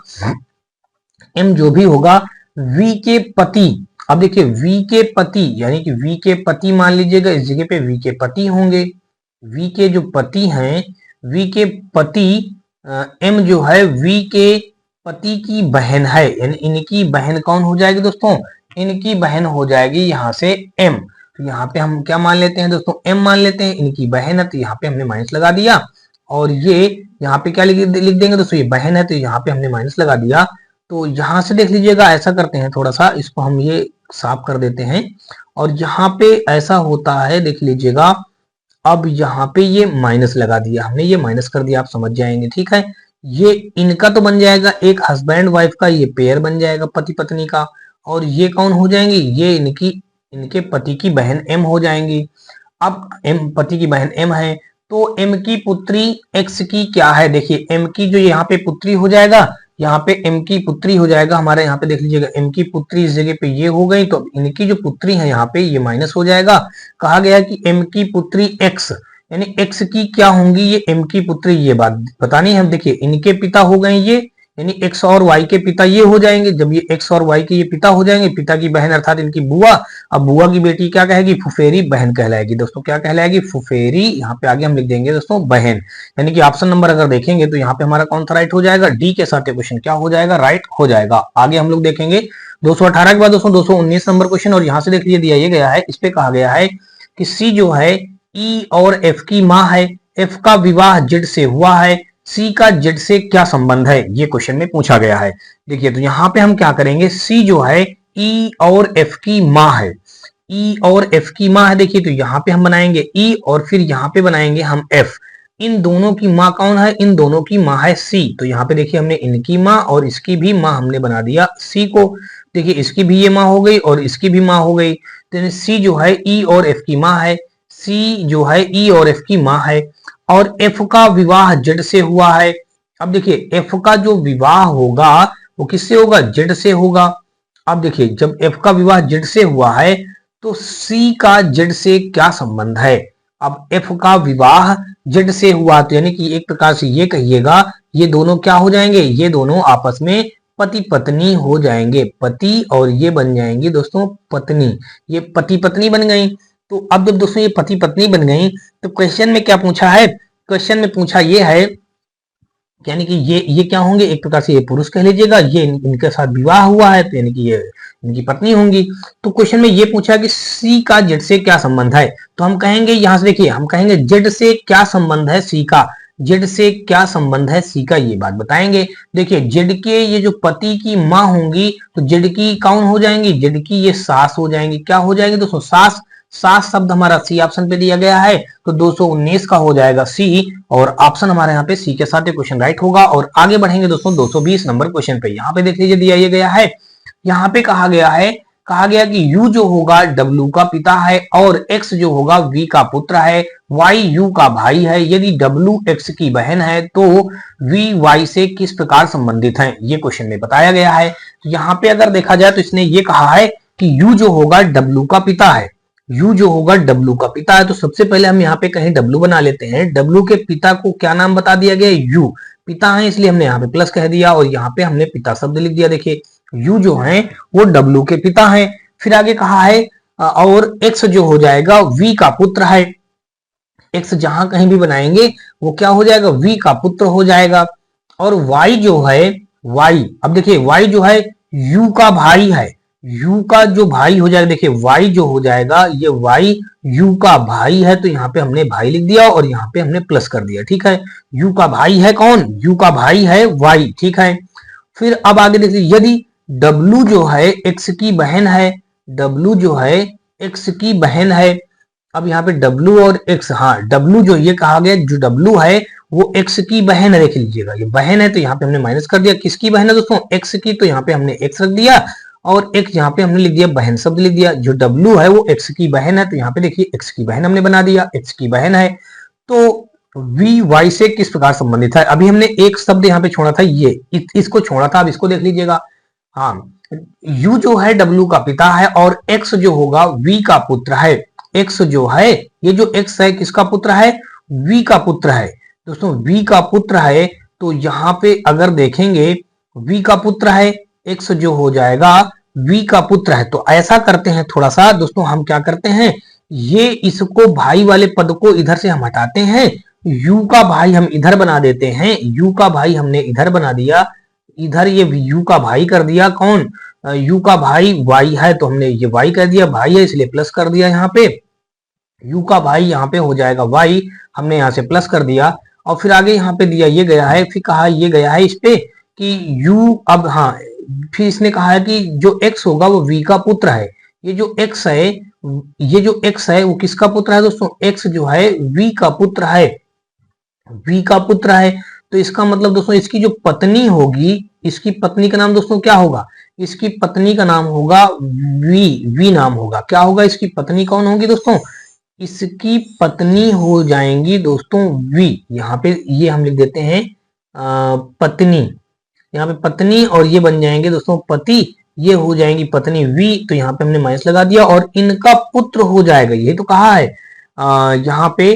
A: एम जो भी होगा वी के पति, अब देखिए वी के पति यानी कि वी के पति मान लीजिएगा, इस जगह पे वी के पति होंगे, वी के जो पति हैं, वी के पति, एम जो है वी के पति की बहन है, यानी इनकी बहन कौन हो जाएगी दोस्तों, इनकी बहन हो जाएगी यहाँ से एम। तो यहाँ पे हम क्या मान लेते हैं दोस्तों, एम मान लेते हैं, इनकी बहन है तो यहाँ पे हमने माइनस लगा दिया, और ये यहाँ पे क्या लिख देंगे दोस्तों, ये बहन है तो यहाँ पे हमने माइनस लगा दिया। तो यहाँ से देख लीजिएगा, ऐसा करते हैं थोड़ा सा इसको हम ये साफ कर देते हैं, और यहाँ पे ऐसा होता है देख लीजिएगा, अब यहाँ पे ये माइनस लगा दिया हमने, ये माइनस कर दिया, आप समझ जाएंगे, ठीक है। ये इनका तो बन जाएगा एक हस्बैंड वाइफ का ये पेयर बन जाएगा पति पत्नी का, और ये कौन हो जाएंगी, ये इनके पति की बहन एम हो जाएंगी। अब एम पति की बहन एम है, तो एम की पुत्री एक्स की क्या है, देखिए एम की जो यहाँ पे पुत्री हो जाएगा, यहाँ पे एम की पुत्री हो जाएगा हमारे, यहाँ पे देख लीजिएगा एम की पुत्री इस जगह पे ये हो गई, तो इनकी जो पुत्री है यहाँ पे ये माइनस हो जाएगा। कहा गया कि एम की पुत्री एक्स, यानी एक्स की क्या होंगी, ये एम की पुत्री, ये बात बतानी है हम। देखिए इनके पिता हो गए ये, यानी एक्स और वाई के पिता ये हो जाएंगे, जब ये एक्स और वाई के ये पिता हो जाएंगे, पिता की बहन अर्थात इनकी बुआ, अब बुआ की बेटी क्या कहेगी, फुफेरी बहन कहलाएगी दोस्तों, क्या कहलाएगी, फुफेरी, यहाँ पे आगे हम लिख देंगे दोस्तों बहन, यानी कि ऑप्शन नंबर अगर देखेंगे तो यहाँ पे हमारा कौन सा राइट हो जाएगा, डी के साथ क्वेश्चन क्या हो जाएगा, राइट हो जाएगा। आगे हम लोग देखेंगे 218 के बाद दोस्तों 219 नंबर क्वेश्चन, और यहाँ से देख लीजिए दिया ये गया है, इस पे कहा गया है कि सी जो है ई और एफ की माँ है, एफ का विवाह जेड से हुआ है, सी का जेड से क्या संबंध है, ये क्वेश्चन में पूछा गया है। देखिए तो यहाँ पे हम क्या करेंगे, सी जो है ई और एफ की माँ है, ई और एफ की माँ है, देखिए तो यहाँ पे हम बनाएंगे ई और फिर यहाँ पे बनाएंगे हम एफ, इन दोनों की माँ कौन है, इन दोनों की माँ है सी, तो यहाँ पे देखिए हमने इनकी माँ और इसकी भी माँ हमने बना दिया सी को, देखिए इसकी भी ये माँ हो गई और इसकी भी माँ हो गई, तो सी जो है ई और एफ की माँ है, सी जो है ई और एफ की माँ है, और एफ का विवाह जेड से हुआ है। अब देखिए एफ का जो विवाह होगा वो किससे होगा, जेड से होगा। अब देखिए जब एफ का विवाह जेड से हुआ है तो सी का जेड से क्या संबंध है, अब एफ का विवाह जेड से हुआ तो यानी कि एक प्रकार से ये कहिएगा ये दोनों क्या हो जाएंगे, ये दोनों आपस में पति पत्नी हो जाएंगे, पति और ये बन जाएंगे दोस्तों पत्नी, ये पति पत्नी बन गई। तो अब जब दोस्तों ये पति पत्नी बन गई तो क्वेश्चन में क्या पूछा है, क्वेश्चन में पूछा ये है यानी कि ये क्या होंगे, एक प्रकार से ये पुरुष कह लीजिएगा, ये इनके साथ विवाह हुआ है, तो यानी कि ये इनकी पत्नी होंगी। तो क्वेश्चन में ये पूछा कि सी का जेड से क्या संबंध है, तो हम कहेंगे यहां से देखिए, हम कहेंगे जेड से क्या संबंध है सी का, जेड से क्या संबंध है सी का, ये बात बताएंगे। देखिए जेड के ये जो पति की माँ होंगी, तो जेड की कौन हो जाएंगी, जेड की ये सास हो जाएंगी। क्या हो जाएंगे दोस्तों, सास। सास शब्द हमारा सी ऑप्शन पे दिया गया है, तो 219 का हो जाएगा सी, और ऑप्शन हमारे यहाँ पे सी के साथ ये क्वेश्चन राइट होगा। और आगे बढ़ेंगे दोस्तों 220 नंबर क्वेश्चन पे। यहाँ पे देख लीजिए दिया ये गया है, यहाँ पे कहा गया कि U जो होगा W का पिता है, और X जो होगा V का पुत्र है, Y U का भाई है। यदि W X की बहन है तो V Y से किस प्रकार संबंधित है, ये क्वेश्चन में बताया गया है। तो यहाँ पे अगर देखा जाए तो इसने ये कहा है कि U जो होगा W का पिता है, U जो होगा W का पिता है। तो सबसे पहले हम यहाँ पे कहीं W बना लेते हैं। W के पिता को क्या नाम बता दिया गया, U पिता है, इसलिए हमने यहाँ पे प्लस कह दिया, और यहाँ पे हमने पिता शब्द लिख दिया। देखिए U जो है वो W के पिता है। फिर आगे कहा है और X जो हो जाएगा V का पुत्र है। X जहां कहीं भी बनाएंगे वो क्या हो जाएगा, V का पुत्र हो जाएगा। और Y जो है, Y, अब देखिए Y जो है U का भाई है, U का जो भाई हो जाएगा, देखिए Y जो हो जाएगा, ये Y U का भाई है, तो यहाँ पे हमने भाई लिख दिया और यहाँ पे हमने प्लस कर दिया। ठीक है, U का भाई है कौन, U का भाई है Y। ठीक है, फिर अब आगे देखिए, यदि W जो है X की बहन है, W जो है X की बहन है। अब यहाँ पे W और X, हाँ W जो ये कहा गया, जो W है वो X की बहन है। देख लीजिएगा ये बहन है, तो यहाँ पे हमने माइनस कर दिया। किसकी बहन है दोस्तों, X की, तो यहाँ पे हमने X रख दिया, और X यहाँ पे हमने लिख दिया, बहन शब्द लिख दिया। जो W है वो X की बहन है, तो यहाँ पे देखिए X की बहन हमने बना दिया, X की बहन है। तो V Y से किस प्रकार संबंधित है, अभी हमने एक शब्द यहाँ पे छोड़ा था, ये इसको छोड़ा था, अब इसको देख लीजिएगा। हाँ, U जो है W का पिता है, और X जो होगा V का पुत्र है। X जो है, ये जो X है किसका पुत्र है, V का पुत्र है। दोस्तों V का पुत्र है, तो यहाँ पे अगर देखेंगे V का पुत्र है, X जो हो जाएगा V का पुत्र है। तो ऐसा करते हैं थोड़ा सा दोस्तों, हम क्या करते हैं, ये इसको भाई वाले पद को इधर से हम हटाते हैं, U का भाई हम इधर बना देते हैं, U का भाई हमने इधर बना दिया, इधर ये U का भाई कर दिया, कौन, U का भाई Y है, तो हमने ये Y कर दिया, भाई है इसलिए प्लस कर दिया। यहाँ पे U का भाई यहाँ पे हो जाएगा Y, हमने यहाँ से प्लस कर दिया। और फिर आगे यहाँ पे दिया ये गया है, फिर कहा ये गया है इस पे कि U, अब हाँ, फिर इसने कहा है कि जो X होगा वो V का पुत्र है। ये जो X है, ये जो X है वो किसका पुत्र है दोस्तों, X जो है V का पुत्र है, V का पुत्र है। तो इसका मतलब दोस्तों इसकी जो पत्नी होगी, इसकी पत्नी का नाम दोस्तों क्या होगा, इसकी पत्नी का नाम होगा V नाम होगा। क्या होगा, इसकी पत्नी कौन होगी दोस्तों, इसकी पत्नी हो जाएंगी दोस्तों V। यहाँ पे ये हम लिख देते हैं पत्नी, यहाँ पे पत्नी, और ये बन जाएंगे दोस्तों पति, ये हो जाएंगी पत्नी V। तो यहाँ पे हमने माइनस लगा दिया, और इनका पुत्र हो जाएगा, ये तो कहा है यहाँ पे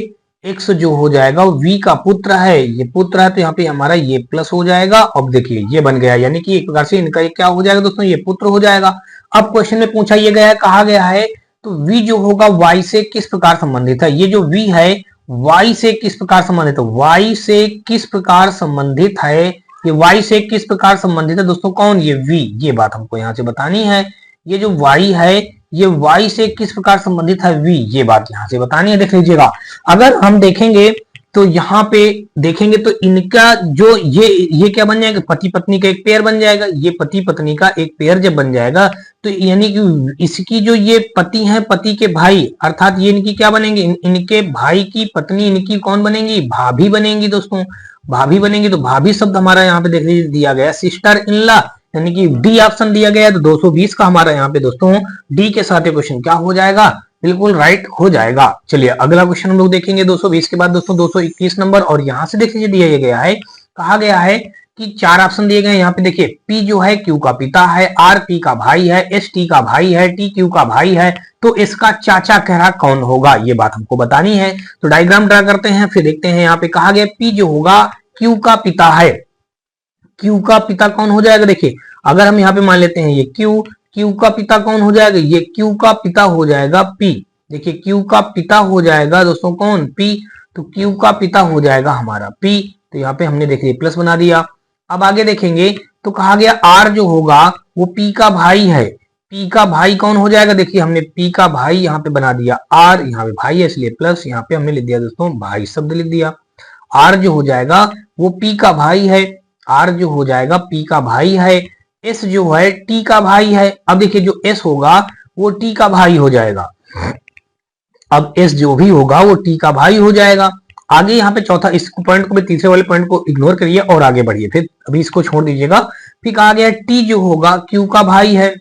A: X जो हो जाएगा वो V का पुत्र है, ये पुत्र है, तो यहाँ पे हमारा ये प्लस हो जाएगा। अब देखिए ये बन गया, यानी कि एक प्रकार से इनका क्या हो जाएगा दोस्तों, ये पुत्र हो जाएगा। अब क्वेश्चन में पूछा ये गया है, कहा गया है तो V जो होगा Y से किस प्रकार संबंधित है, ये जो V है Y से किस प्रकार संबंधित है, Y से किस प्रकार संबंधित है, ये Y से किस प्रकार संबंधित है दोस्तों, कौन, ये V। ये बात हमको यहाँ से बतानी है, ये जो Y है ये Y से किस प्रकार संबंधित है, V, ये बात यहाँ से बतानी है। देख लीजिएगा, अगर हम देखेंगे तो यहाँ पे देखेंगे तो इनका जो ये क्या बन जाएगा, पति पत्नी का एक पेयर बन जाएगा। ये पति पत्नी का एक पेयर जब बन जाएगा तो यानी कि इसकी जो ये पति हैं, पति के भाई, अर्थात ये इनकी क्या बनेंगे, इनके भाई की पत्नी इनकी कौन बनेंगी, भाभी बनेंगी दोस्तों, भाभी बनेंगी। तो भाभी शब्द हमारा यहाँ पे देख लीजिए दिया गया, सिस्टर इन लॉ, यानी कि डी ऑप्शन दिया गया है। तो 220 का हमारा यहाँ पे दोस्तों डी के साथ क्वेश्चन क्या हो जाएगा, बिल्कुल राइट हो जाएगा। चलिए अगला क्वेश्चन हम लोग देखेंगे 220 के बाद दोस्तों 221 नंबर, और यहाँ से देखिए दिया गया है, कहा गया है कि 4 ऑप्शन दिए गए। यहाँ पे देखिए P जो है Q का पिता है, R P का भाई है, S T का भाई है, T Q का भाई है, तो इसका चाचा कह कौन होगा, ये बात हमको बतानी है। तो डायग्राम ड्रा करते हैं, फिर देखते हैं। यहाँ पे कहा गया P जो होगा Q का पिता है, Q का पिता कौन हो जाएगा, देखिए अगर हम यहाँ पे मान लेते हैं ये Q का पिता कौन हो जाएगा, ये Q का पिता हो जाएगा P। देखिए Q का पिता हो जाएगा दोस्तों कौन, P, तो Q का पिता हो जाएगा हमारा P। तो यहाँ पे हमने देखिए प्लस बना दिया। अब आगे देखेंगे तो कहा गया R जो होगा वो P का भाई है। P का भाई कौन हो जाएगा, देखिए हमने P का भाई यहाँ पे बना दिया R, यहाँ पे भाई है इसलिए प्लस, यहाँ पे हमने लिख दिया दोस्तों भाई शब्द लिख दिया। R जो हो जाएगा वो P का भाई है, R जो हो जाएगा P का भाई है। S जो है T का भाई है। अब देखिए जो S होगा वो T का भाई हो जाएगा। अब S जो भी होगा वो T का भाई हो जाएगा। आगे यहाँ पे चौथा, इस पॉइंट को भी, तीसरे वाले पॉइंट को इग्नोर करिए और आगे बढ़िए, फिर अभी इसको छोड़ दीजिएगा। फिर कहा गया T जो होगा Q का भाई है।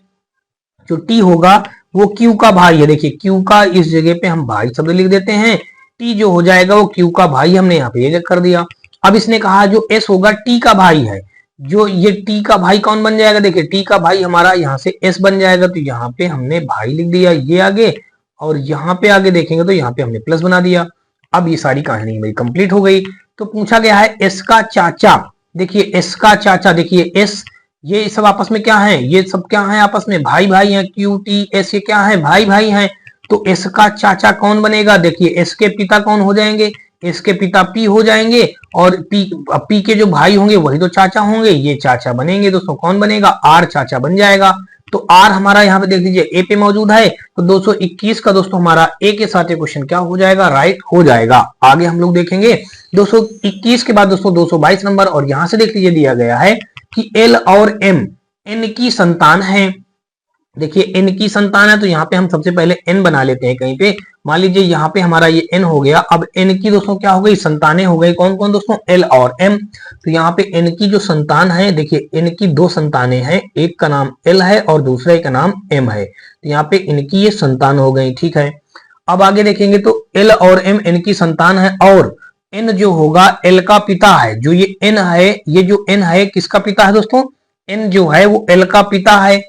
A: जो T होगा वो Q का भाई है। देखिए Q का इस जगह पे हम भाई शब्द लिख देते हैं, T जो हो जाएगा वो Q का भाई, हमने यहाँ पे ये कर दिया। अब इसने कहा जो S होगा T का भाई है। जो ये T का भाई कौन बन जाएगा, देखिए T का भाई हमारा यहाँ से S बन जाएगा, तो यहाँ पे हमने भाई लिख दिया ये आगे, और यहाँ पे आगे देखेंगे तो यहाँ पे हमने प्लस बना दिया। अब ये सारी कहानी मेरी कंप्लीट हो गई। तो पूछा गया है S का चाचा, देखिए S का चाचा, देखिए S, ये सब आपस में क्या है, ये सब क्या है आपस में भाई भाई हैं, Q T S ये क्या है भाई भाई हैं। तो S का चाचा कौन बनेगा, देखिए S के पिता कौन हो जाएंगे, S के पिता P हो जाएंगे, और P के जो भाई होंगे वही तो चाचा होंगे, ये चाचा बनेंगे दोस्तों। कौन बनेगा, R चाचा बन जाएगा। तो R हमारा यहाँ पे देख लीजिए A पे मौजूद है, तो 221 का दोस्तों हमारा A के साथ ये क्वेश्चन क्या हो जाएगा, राइट हो जाएगा। आगे हम लोग देखेंगे 221 के बाद दोस्तों 222 नंबर, और यहाँ से देख लीजिए दिया गया है कि L और M N की संतान है। देखिए N की संतान है, तो यहाँ पे हम सबसे पहले N बना लेते हैं कहीं पे। मान लीजिए यहाँ पे हमारा ये N हो गया। अब N की दोस्तों क्या हो गई, संतानें हो गई। कौन कौन दोस्तों, L और M। तो यहाँ पे N की जो संतान है, देखिए N की दो संतानें हैं, एक का नाम L है और दूसरे का नाम M है। तो यहाँ पे N की ये संतान हो गई, ठीक है। अब आगे देखेंगे तो L और M N की संतान है, और N जो होगा L का पिता है। जो ये N है, ये जो N है किसका पिता है दोस्तों, N जो है वो L का पिता है।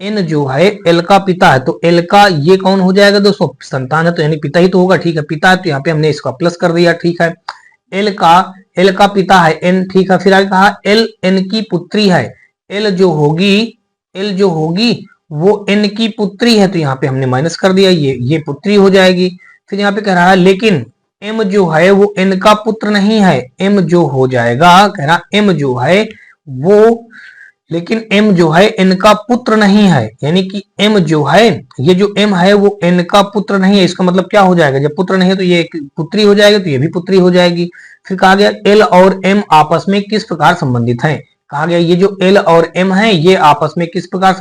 A: N जो है L का पिता है, तो L का ये कौन हो जाएगा दोस्तों, संतान है तो यानी पिता ही तो होगा, ठीक है, पिता है, तो यहाँ पे हमने इसका प्लस कर दिया, ठीक है। L का पिता है N, ठीक है। फिर आगे कहा L N की पुत्री है। L जो होगी वो N की पुत्री है, तो यहाँ पे हमने माइनस कर दिया, ये पुत्री हो जाएगी। फिर यहाँ पे कह रहा है लेकिन M जो है वो N का पुत्र नहीं है। M जो हो जाएगा, कह रहा M जो है वो, लेकिन M जो है N का पुत्र नहीं है, यानी कि M जो है, ये जो M है वो N का पुत्र नहीं है। इसका मतलब क्या हो जाएगा, जब पुत्र नहीं है तो ये पुत्री हो जाएगी, तो ये भी पुत्री हो जाएगी। फिर कहा गया L और M आपस में किस प्रकार संबंधित हैं। कहा गया ये जो L और M है ये आपस में किस प्रकार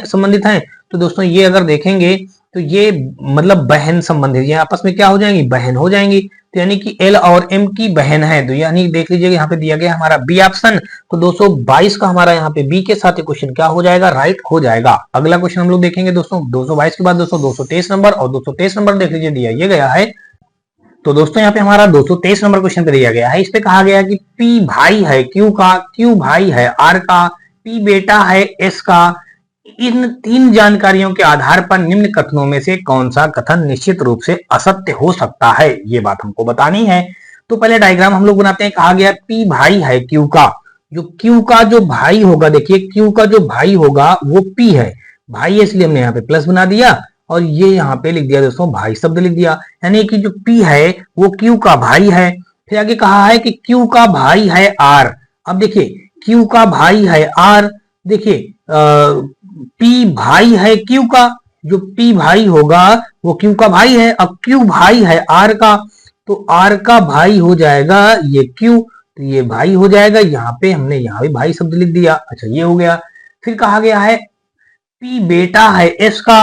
A: संबंधित हैं। तो दोस्तों ये अगर देखेंगे तो ये मतलब बहन संबंधित, ये आपस में क्या हो जाएंगी, बहन हो जाएंगी। तो यानी कि L और M की बहन है, तो यानी देख लीजिए यहाँ पे दिया गया हमारा बी ऑप्शन। तो 222 का हमारा यहाँ पे बी के साथ क्वेश्चन क्या हो जाएगा, राइट हो जाएगा। अगला क्वेश्चन हम लोग देखेंगे दोस्तों 222 के बाद दोस्तों 223 नंबर, और 223 नंबर देख लीजिए दिया ये गया है। तो दोस्तों यहाँ पे हमारा 223 नंबर क्वेश्चन पे दिया गया है। इस पे कहा गया कि P भाई है Q का, Q भाई है R का, P बेटा है S का। इन तीन जानकारियों के आधार पर निम्न कथनों में से कौन सा कथन निश्चित रूप से असत्य हो सकता है, ये बात हमको बतानी है। तो पहले डायग्राम हम लोग बनाते हैं। कहा गया P भाई है Q का, जो Q का जो भाई होगा, देखिए Q का जो भाई होगा वो P है, भाई है इसलिए हमने यहाँ पे प्लस बना दिया, और ये यहाँ पे लिख दिया दोस्तों भाई शब्द लिख दिया, यानी कि जो P है वो Q का भाई है। फिर आगे कहा है कि Q का भाई है R। अब देखिए Q का भाई है R, देखिए P भाई है Q का, जो P भाई होगा वो Q का भाई है। अब Q भाई है R का, तो R का भाई हो जाएगा ये Q, तो ये भाई हो जाएगा। यहाँ पे हमने यहाँ भी भाई शब्द लिख दिया, अच्छा ये हो गया। फिर कहा गया है P बेटा है S का,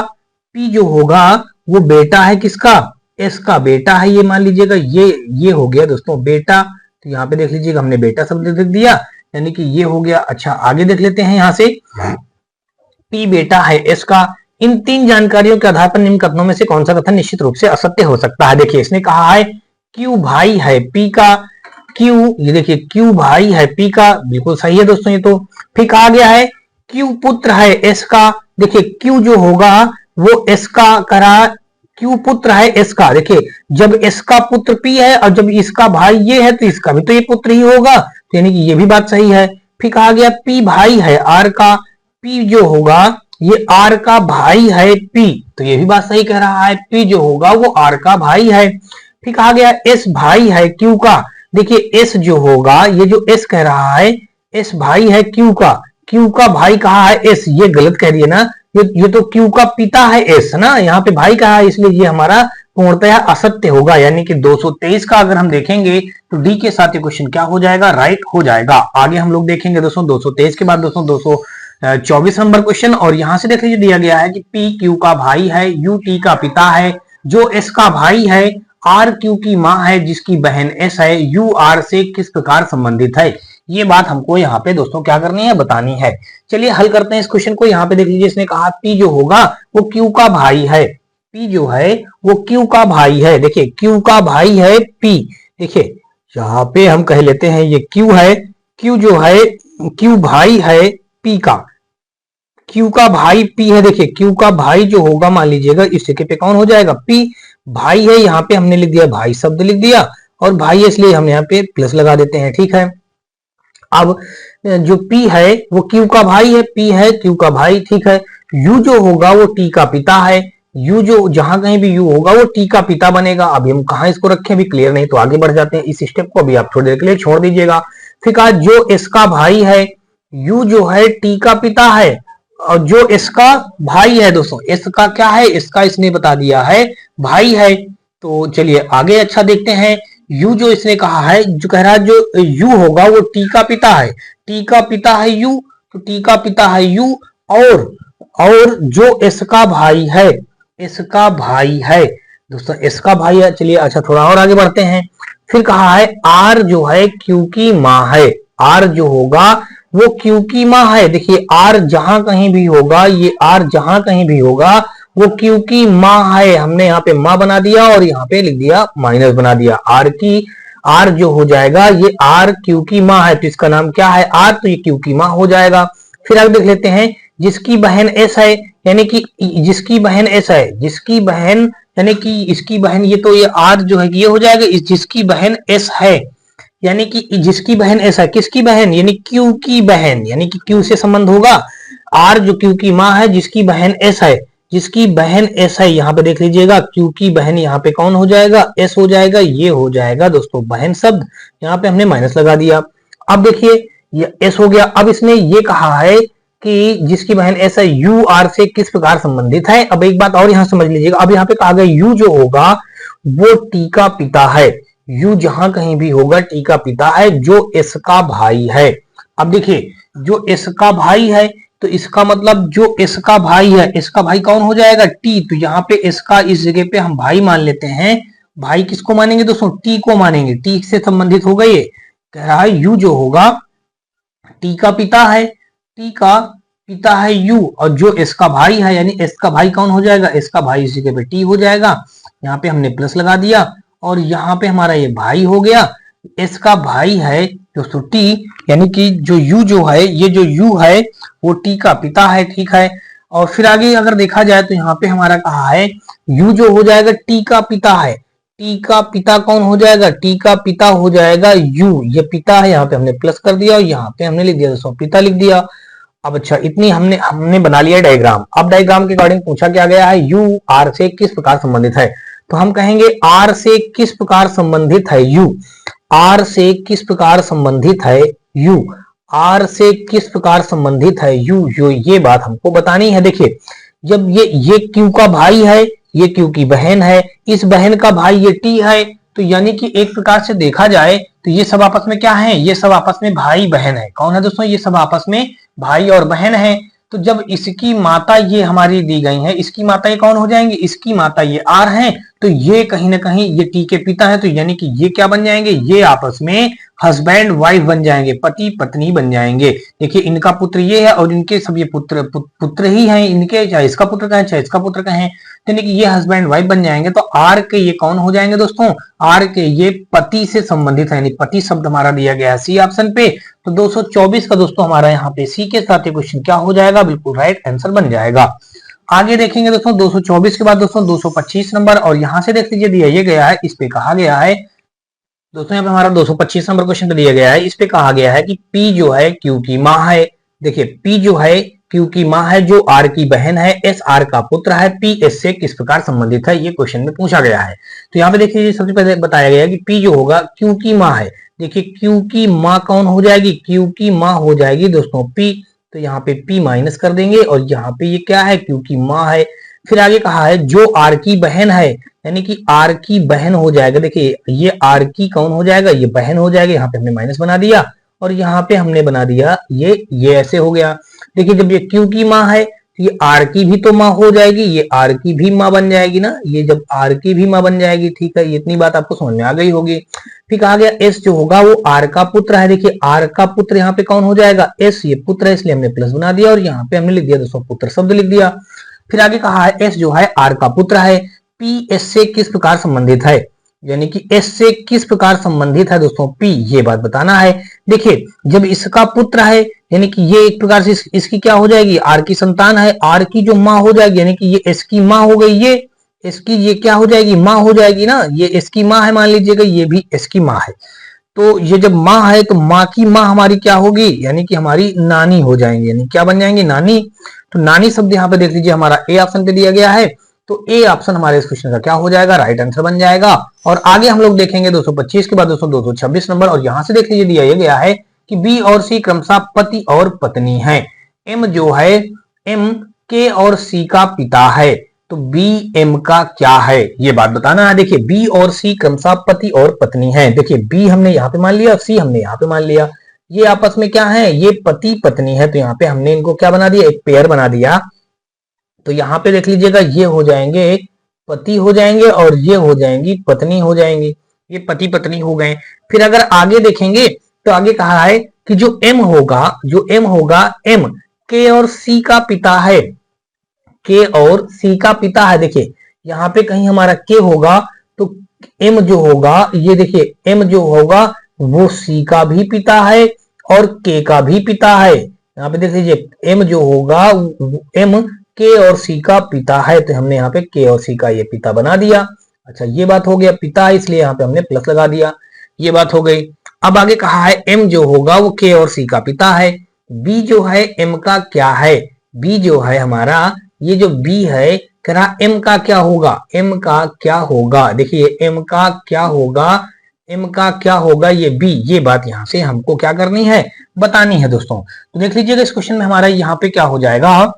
A: P जो होगा वो बेटा है किसका, S का बेटा है, ये मान लीजिएगा ये हो गया दोस्तों बेटा। तो यहाँ पे देख लीजिएगा हमने बेटा शब्द लिख दिया, यानी कि ये हो गया। अच्छा आगे देख लेते हैं यहाँ से, P बेटा है S का। इन तीन जानकारियों के आधार पर निम्न कथनों में से कौन सा कथन निश्चित रूप से असत्य हो सकता है। देखिए इसने कहा है Q भाई है P का, ये देखिए Q भाई है P का, बिल्कुल सही है दोस्तों ये तो। फिर कहा गया है Q पुत्र है S का, देखिए Q जो होगा वो S का करा, Q पुत्र है S का। देखिए जब S का पुत्र P है और जब इसका भाई ये है तो इसका भी तो ये पुत्र ही होगा, तो यानी कि ये भी बात सही है। फिर कहा गया P भाई है R का, P जो होगा ये R का भाई है P, तो ये भी बात सही कह रहा है, P जो होगा वो R का भाई है। फिर कहा गया S भाई है Q का, देखिए एस जो होगा, ये जो एस कह रहा है, एस भाई है क्यू का, क्यू का भाई कहा है एस, ये गलत कह दिया ना, ये तो क्यू का पिता है एस ना, यहाँ पे भाई कहा है, इसलिए ये हमारा पूर्णतः असत्य होगा। यानी कि 223 का अगर हम देखेंगे तो डी के साथ ये क्वेश्चन क्या हो जाएगा, राइट हो जाएगा। आगे हम लोग देखेंगे दोस्तों 223 के बाद दोस्तों 224 नंबर क्वेश्चन, और यहां से देख लीजिए दिया गया है कि पी क्यू का भाई है, यू टी का पिता है, जो एस का भाई है, आर क्यू की मां है, जिसकी बहन एस है, यू आर से किस प्रकार संबंधित है। ये बात हमको यहाँ पे दोस्तों क्या करनी है, बतानी है। चलिए हल करते हैं इस क्वेश्चन को। यहाँ पे देख लीजिए, इसने कहा पी जो होगा वो क्यू का भाई है, पी जो है वो क्यू का भाई है। देखिए क्यू का भाई है पी, देखिए यहाँ पे हम कह लेते हैं ये क्यू है, क्यू जो है क्यू भाई है पी का, क्यू का भाई पी है। देखिए क्यू का भाई जो होगा, मान लीजिएगा इस जगह पे कौन हो जाएगा, पी भाई है, यहाँ पे हमने लिख दिया भाई शब्द लिख दिया, और भाई है इसलिए हम यहाँ पे प्लस लगा देते हैं, ठीक है। अब जो P है वो Q का भाई है, P है Q का भाई, ठीक है। U जो होगा वो T का पिता है, U जो जहां कहीं भी U होगा वो T का पिता बनेगा। अभी हम कहां इसको रखें, अभी क्लियर नहीं, तो आगे बढ़ जाते हैं। इस स्टेप को अभी आप थोड़ी देर के लिए छोड़ दीजिएगा। फिर कहा जो इसका भाई है, U जो है T का पिता है, और जो इसका भाई है दोस्तों, इसका क्या है, इसका इसने बता दिया है भाई है। तो चलिए आगे अच्छा देखते हैं। यू जो इसने कहा है, जो कह रहा है जो यू होगा वो टी का पिता है, टी का पिता है यू, तो टी का पिता है यू, और जो इसका भाई है, इसका भाई है दोस्तों, इसका भाई है। चलिए अच्छा थोड़ा और आगे बढ़ते हैं। फिर कहा है आर जो है क्यू की मां है, आर जो होगा वो क्यू की मां है। देखिए आर जहां कहीं भी होगा, ये आर जहां कहीं भी होगा वो क्यू की मां है। हमने यहाँ पे मां बना दिया और यहाँ पे लिख दिया माइनस बना दिया, आर की, आर जो हो जाएगा ये आर क्यू की मां है, तो इसका नाम क्या है आर, तो ये क्यू की मां हो जाएगा। फिर आगे देख लेते हैं, जिसकी बहन एस है, यानी कि जिसकी बहन एस है, जिसकी बहन यानी कि इसकी बहन, ये तो ये आर जो है ये हो जाएगा, इस जिसकी बहन एस है, यानी कि जिसकी बहन एस है, किसकी बहन, यानी क्यू की बहन, यानी कि क्यू से संबंध होगा। आर जो क्यू की मां है, जिसकी बहन एस है, जिसकी बहन एस है, यहाँ पे देख लीजिएगा क्यू की बहन यहाँ पे कौन हो जाएगा, एस हो जाएगा, ये हो जाएगा दोस्तों बहन शब्द, यहाँ पे हमने माइनस लगा दिया। अब देखिए ये एस हो गया। अब इसने ये कहा है कि जिसकी बहन एस है, यू आर से किस प्रकार संबंधित है। अब एक बात और यहाँ समझ लीजिएगा, अब यहाँ पे कहा गया यू जो होगा वो टी का पिता है, यू जहां कहीं भी होगा टी का पिता है, जो एस का भाई है। अब देखिए जो एस का भाई है, तो इसका मतलब जो इसका भाई है, इसका भाई कौन हो जाएगा, टी, तो यहाँ पे इसका इस जगह पे हम भाई मान लेते हैं। भाई किसको मानेंगे दोस्तों, टी को मानेंगे, टी से संबंधित हो गए। कह रहा है यू जो होगा टी का पिता है, टी का पिता है यू, और जो इसका भाई है, यानी इसका भाई कौन हो जाएगा, इसका भाई इस जगह पे टी हो जाएगा। यहाँ पे हमने प्लस लगा दिया, और यहाँ पे हमारा ये भाई हो गया, इसका भाई है दोस्तों टी, यानी कि जो यू जो है, ये जो यू है वो टी का पिता है, ठीक है। और फिर आगे अगर देखा जाए तो यहाँ पे हमारा कहा है यू जो हो जाएगा टी का पिता है, टी का पिता कौन हो जाएगा, टी का पिता हो जाएगा यू, ये पिता है, यहाँ पे हमने प्लस कर दिया और यहाँ पे हमने लिख दिया दोस्तों पिता लिख दिया। अब अच्छा इतनी हमने बना लिया डायग्राम। अब डायग्राम के अकॉर्डिंग पूछा क्या गया है, यू आर से किस प्रकार संबंधित है, तो हम कहेंगे आर से किस प्रकार संबंधित है यू, आर से किस प्रकार संबंधित है यू, आर से किस प्रकार संबंधित है यू, ये बात हमको बतानी है। देखिए जब ये क्यू का भाई है, ये क्यू की बहन है, इस बहन का भाई ये टी है, तो यानी कि एक प्रकार से देखा जाए तो ये सब आपस में क्या है, ये सब आपस में भाई बहन है। कौन है दोस्तों, ये सब आपस में भाई और बहन है। तो जब इसकी माता ये हमारी दी गई है, इसकी माता ये कौन हो जाएंगे, इसकी माता ये आर है, तो ये कहीं ना कहीं ये टी के पिता है, तो यानी कि ये क्या बन जाएंगे, ये आपस में हस्बैंड वाइफ बन जाएंगे, पति पत्नी बन जाएंगे। देखिए इनका पुत्र ये है और इनके सब ये पुत्र ही हैं इनके, चाहे इसका पुत्र कहें चाहे इसका पुत्र कहें, यानी कि ये हस्बैंड वाइफ बन जाएंगे। तो आर के ये कौन हो जाएंगे दोस्तों, आर के ये पति से संबंधित है, यानी पति शब्द हमारा दिया गया है सी ऑप्शन पे। तो 224 का दोस्तों हमारा यहाँ पे सी के साथ ये क्वेश्चन क्या हो जाएगा, बिल्कुल राइट आंसर बन जाएगा। आगे देखेंगे दोस्तों 224 के बाद दोस्तों 225 नंबर, और यहां से देख लीजिए दिया ये गया है, इस पे कहा गया है दोस्तों, यहाँ पे हमारा 225 नंबर क्वेश्चन दिया गया है, इस पे कहा गया है कि P जो है क्यू की माँ है। देखिए P जो है क्यू की माँ है, जो आर की बहन है, एस आर का पुत्र है, पी एस से किस प्रकार संबंधित है, ये क्वेश्चन में पूछा गया है। तो यहाँ पे देखिए सबसे पहले बताया गया है कि P जो होगा क्यू की माँ है, देखिए क्यू की माँ कौन हो जाएगी, क्यू की माँ हो जाएगी दोस्तों पी, तो यहाँ पे पी माइनस कर देंगे और यहाँ पे ये क्या है, क्यू की माँ है। फिर आगे कहा है जो आर की बहन है, यानी कि आर की बहन हो जाएगा। देखिए ये आर की कौन हो जाएगा, ये बहन हो जाएगा। यहाँ पे हमने माइनस बना दिया और यहाँ पे हमने बना दिया ये ऐसे हो गया। देखिए जब ये क्यू की माँ है तो ये आर की भी तो माँ हो जाएगी, ये आर की भी माँ बन जाएगी ना, ये जब आर की भी माँ बन जाएगी। ठीक है, इतनी बात आपको समझ में आ गई होगी। फिर कहा गया एस जो होगा वो आर का पुत्र है। देखिए आर का पुत्र यहाँ पे कौन हो जाएगा, एस, ये पुत्र है इसलिए हमने प्लस बना दिया और यहाँ पे हमने लिख दिया दोस्तों पुत्र शब्द लिख दिया। फिर आगे कहा है एस जो है आर का पुत्र है, पी एस से किस प्रकार संबंधित है, यानी कि एस से किस प्रकार संबंधित है दोस्तों पी, ये बात बताना है। देखिए जब इसका पुत्र है यानी कि ये एक प्रकार से इसकी क्या हो जाएगी, आर की संतान है, आर की जो माँ हो जाएगी यानी कि ये एस की माँ हो गई, ये इसकी ये क्या हो जाएगी, माँ हो जाएगी ना, ये एस की माँ है मान लीजिएगा, ये भी एस की माँ है। तो ये जब माँ है तो माँ की माँ हमारी क्या होगी, यानी कि हमारी नानी हो जाएंगे, यानी क्या बन जाएंगे, नानी। तो नानी शब्द यहाँ पे देख लीजिए हमारा ए ऑप्शन पे दिया गया है, तो ए ऑप्शन हमारे इस क्वेश्चन का क्या हो जाएगा, राइट आंसर बन जाएगा। और आगे हम लोग देखेंगे 225 के बाद दोस्तों 226 नंबर, और यहां से देख लीजिए दिया ये गया है कि बी और सी क्रमशः पति और पत्नी है। एम जो है एम के और सी का पिता है, तो बी एम का क्या है ये बात बताना है। देखिए बी और सी क्रमशः पति और पत्नी है। देखिए बी हमने यहाँ पे मान लिया, सी हमने यहाँ पे मान लिया, ये आपस में क्या है, ये पति पत्नी है, तो यहाँ पे हमने इनको क्या बना दिया, एक पेयर बना दिया। तो यहाँ पे देख लीजिएगा ये हो जाएंगे पति हो जाएंगे और ये हो जाएंगी पत्नी हो जाएंगी, ये पति पत्नी हो गए। फिर अगर आगे देखेंगे तो आगे कहा है कि जो एम होगा एम के और सी का पिता है, के और सी का पिता है। देखिए यहाँ पे कहीं हमारा के होगा तो एम जो होगा, ये देखिए एम जो होगा वो सी का भी पिता है और के का भी पिता है। यहाँ पे देख लीजिए एम जो होगा एम के और सी का पिता है, तो हमने यहाँ पे के और सी का ये पिता बना दिया। अच्छा ये बात हो गया, पिता है इसलिए यहाँ पे हमने प्लस लगा दिया, ये बात हो गई। अब आगे कहा है एम जो होगा वो के और सी का पिता है। बी जो है एम का क्या है, बी जो है हमारा ये जो बी है करा एम का क्या होगा, एम का क्या होगा, देखिए एम का क्या होगा, एम का क्या होगा ये बी, ये बात यहां से हमको क्या करनी है, बतानी है दोस्तों। तो देख लीजिएगा इस क्वेश्चन में हमारा यहाँ पे क्या हो जाएगा।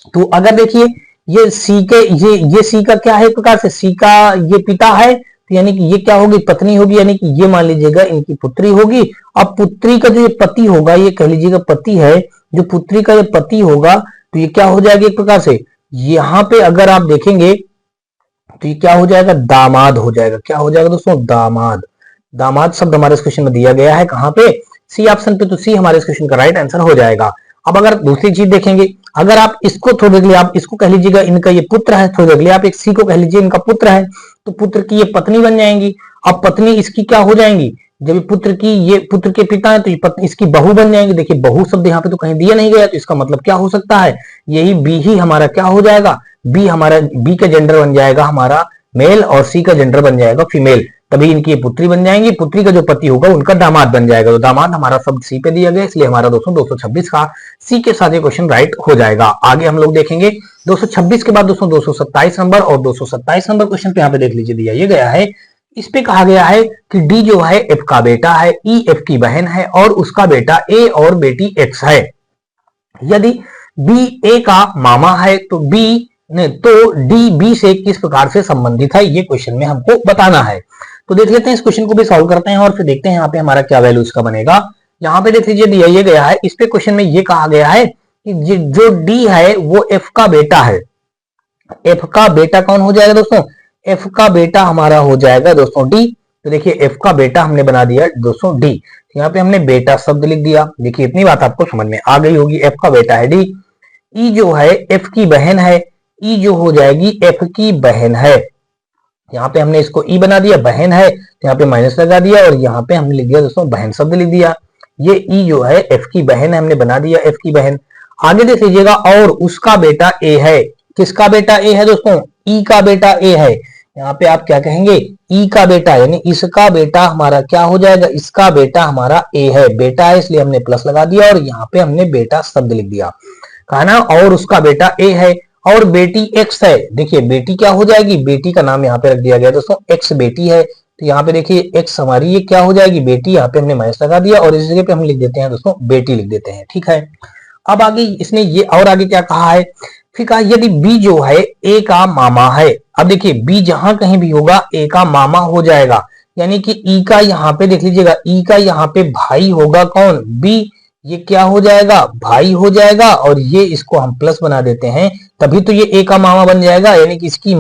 A: तो अगर देखिए ये सी के ये सी का क्या है, एक प्रकार से सी का ये पिता है, तो यानी कि ये क्या होगी, पत्नी होगी, यानी कि ये मान लीजिएगा इनकी पुत्री होगी। अब पुत्री का जो ये पति होगा, ये कह लीजिएगा पति है, जो पुत्री का ये पति होगा तो ये क्या हो जाएगा एक प्रकार से, यहाँ पे अगर आप देखेंगे तो ये क्या हो जाएगा, दामाद हो जाएगा। क्या हो जाएगा दोस्तों, दामाद। दामाद शब्द हमारे इस क्वेश्चन में दिया गया है कहां पे, सी ऑप्शन पे, तो सी हमारे इस क्वेश्चन का राइट आंसर हो जाएगा। अब अगर दूसरी चीज देखेंगे, अगर आप इसको थोड़ी देर के लिए आप इसको कह लीजिएगा इनका ये पुत्र है, थोड़ी देर के लिए आप एक सी को कह लीजिए इनका पुत्र है, तो पुत्र की ये पत्नी बन जाएंगी। अब पत्नी इसकी क्या हो जाएंगी, जब पुत्र की ये पुत्र के पिता है तो ये पत्नी इसकी बहू बन जाएंगी। देखिए बहू शब्द यहाँ पे तो कहीं दिया नहीं गया, तो इसका मतलब क्या हो सकता है, यही बी ही हमारा क्या हो जाएगा, बी हमारा बी का जेंडर बन जाएगा हमारा मेल और सी का जेंडर बन जाएगा फीमेल, तभी इनकी पुत्री बन जाएंगी। पुत्री का जो पति होगा उनका दामाद बन जाएगा, तो दामाद हमारा शब्द सी पे दिया गया, इसलिए हमारा दोस्तों 226 का सी के साथ ये क्वेश्चन राइट हो जाएगा। आगे हम लोग देखेंगे 226 के बाद दोस्तों 227 नंबर, और 227 नंबर क्वेश्चन पे यहाँ पे देख लीजिए दिया ये गया है, इस पे कहा गया है कि डी जो है एफ का बेटा है, ई एफ की बहन है और उसका बेटा ए और बेटी एक्स है। यदि बी ए का मामा है तो डी बी से किस प्रकार से संबंधित है, ये क्वेश्चन में हमको बताना है। तो देख लेते हैं इस क्वेश्चन को भी सॉल्व करते हैं और फिर देखते हैं यहाँ पे हमारा क्या वैल्यू इसका बनेगा। यहाँ पे देख लीजिए दिया ये गया है, इस पे क्वेश्चन में ये कहा गया है कि जो डी है वो एफ का बेटा है। एफ का बेटा कौन हो जाएगा दोस्तों, एफ का बेटा हमारा हो जाएगा दोस्तों डी। तो देखिए एफ का बेटा हमने बना दिया दोस्तों डी, यहाँ पे हमने बेटा शब्द लिख दिया। देखिए इतनी बात आपको समझ में आ गई होगी, एफ का बेटा है डी। ई जो है एफ की बहन है, ई जो हो जाएगी एफ की बहन है, यहाँ पे हमने इसको ई बना दिया, बहन है तो यहाँ पे माइनस लगा दिया और यहाँ पे हमने लिख दिया दोस्तों बहन शब्द लिख दिया। ये ई जो है एफ की बहन है, हमने बना दिया एफ की बहन। आगे देख लीजिएगा और उसका बेटा ए है, किसका बेटा ए है दोस्तों, ई का बेटा ए है। यहाँ पे आप क्या कहेंगे, ई का बेटा, यानी इसका बेटा हमारा क्या हो जाएगा, इसका बेटा हमारा ए है, बेटा है इसलिए हमने प्लस लगा दिया और यहाँ पे हमने बेटा शब्द लिख दिया, कहा ना। और उसका बेटा ए है और बेटी एक्स है। देखिए बेटी क्या हो जाएगी, बेटी का नाम यहाँ पे रख दिया गया दोस्तों एक्स बेटी है, तो यहाँ पे देखिए एक्स हमारी ये क्या हो जाएगी, बेटी, यहाँ पे हमने माइनस लगा दिया और इस जगह पे हम लिख देते हैं दोस्तों बेटी लिख देते हैं, ठीक है। अब आगे इसने ये और आगे क्या कहा है, फिर कहा यदि बी जो है ए का मामा है। अब देखिए बी जहां कहीं भी होगा ए का मामा हो जाएगा, यानी कि ई का यहाँ पे देख लीजिएगा, ई का यहाँ पे भाई होगा कौन, बी, ये क्या हो जाएगा, भाई हो जाएगा, और ये इसको हम प्लस बना देते हैं, तभी तो ये ए का मामा बन जाएगा, यानी कि इसकी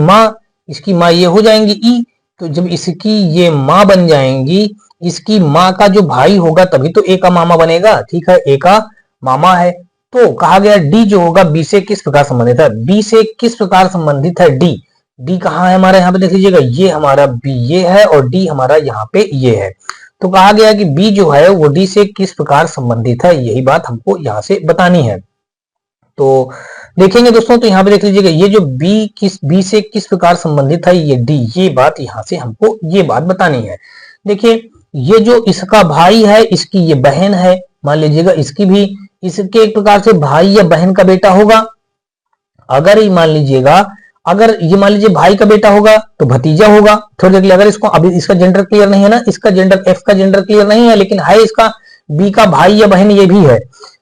A: माँ ये हो जाएंगी ई। तो जब इसकी ये माँ बन जाएंगी, इसकी माँ का जो भाई होगा तभी तो ए का मामा बनेगा, ठीक है, ए का मामा है। तो कहा गया डी जो होगा बी से किस प्रकार संबंधित है, बी से किस प्रकार संबंधित है डी, डी कहाँ है हमारा, यहाँ पे देख लीजिएगा, ये हमारा बी ये है और डी हमारा यहाँ पे ये है। तो कहा गया कि बी जो है वो डी से किस प्रकार संबंधित है, यही बात हमको यहाँ से बतानी है। तो देखेंगे दोस्तों, तो यहाँ पे देख लीजिएगा, ये जो बी से किस प्रकार संबंधित है, ये डी, ये बात यहाँ से हमको ये बात बतानी है। देखिए ये जो इसका भाई है, इसकी ये बहन है, मान लीजिएगा इसकी भी इसके एक प्रकार से भाई या बहन का बेटा होगा। अगर ये मान लीजिएगा, अगर ये मान लीजिए भाई का बेटा होगा तो भतीजा होगा। थोड़ी देर के लिए, अगर इसको अभी इसका जेंडर क्लियर नहीं है ना, इसका जेंडर एफ का जेंडर क्लियर नहीं है, लेकिन है इसका बी का भाई या बहन ये भी है।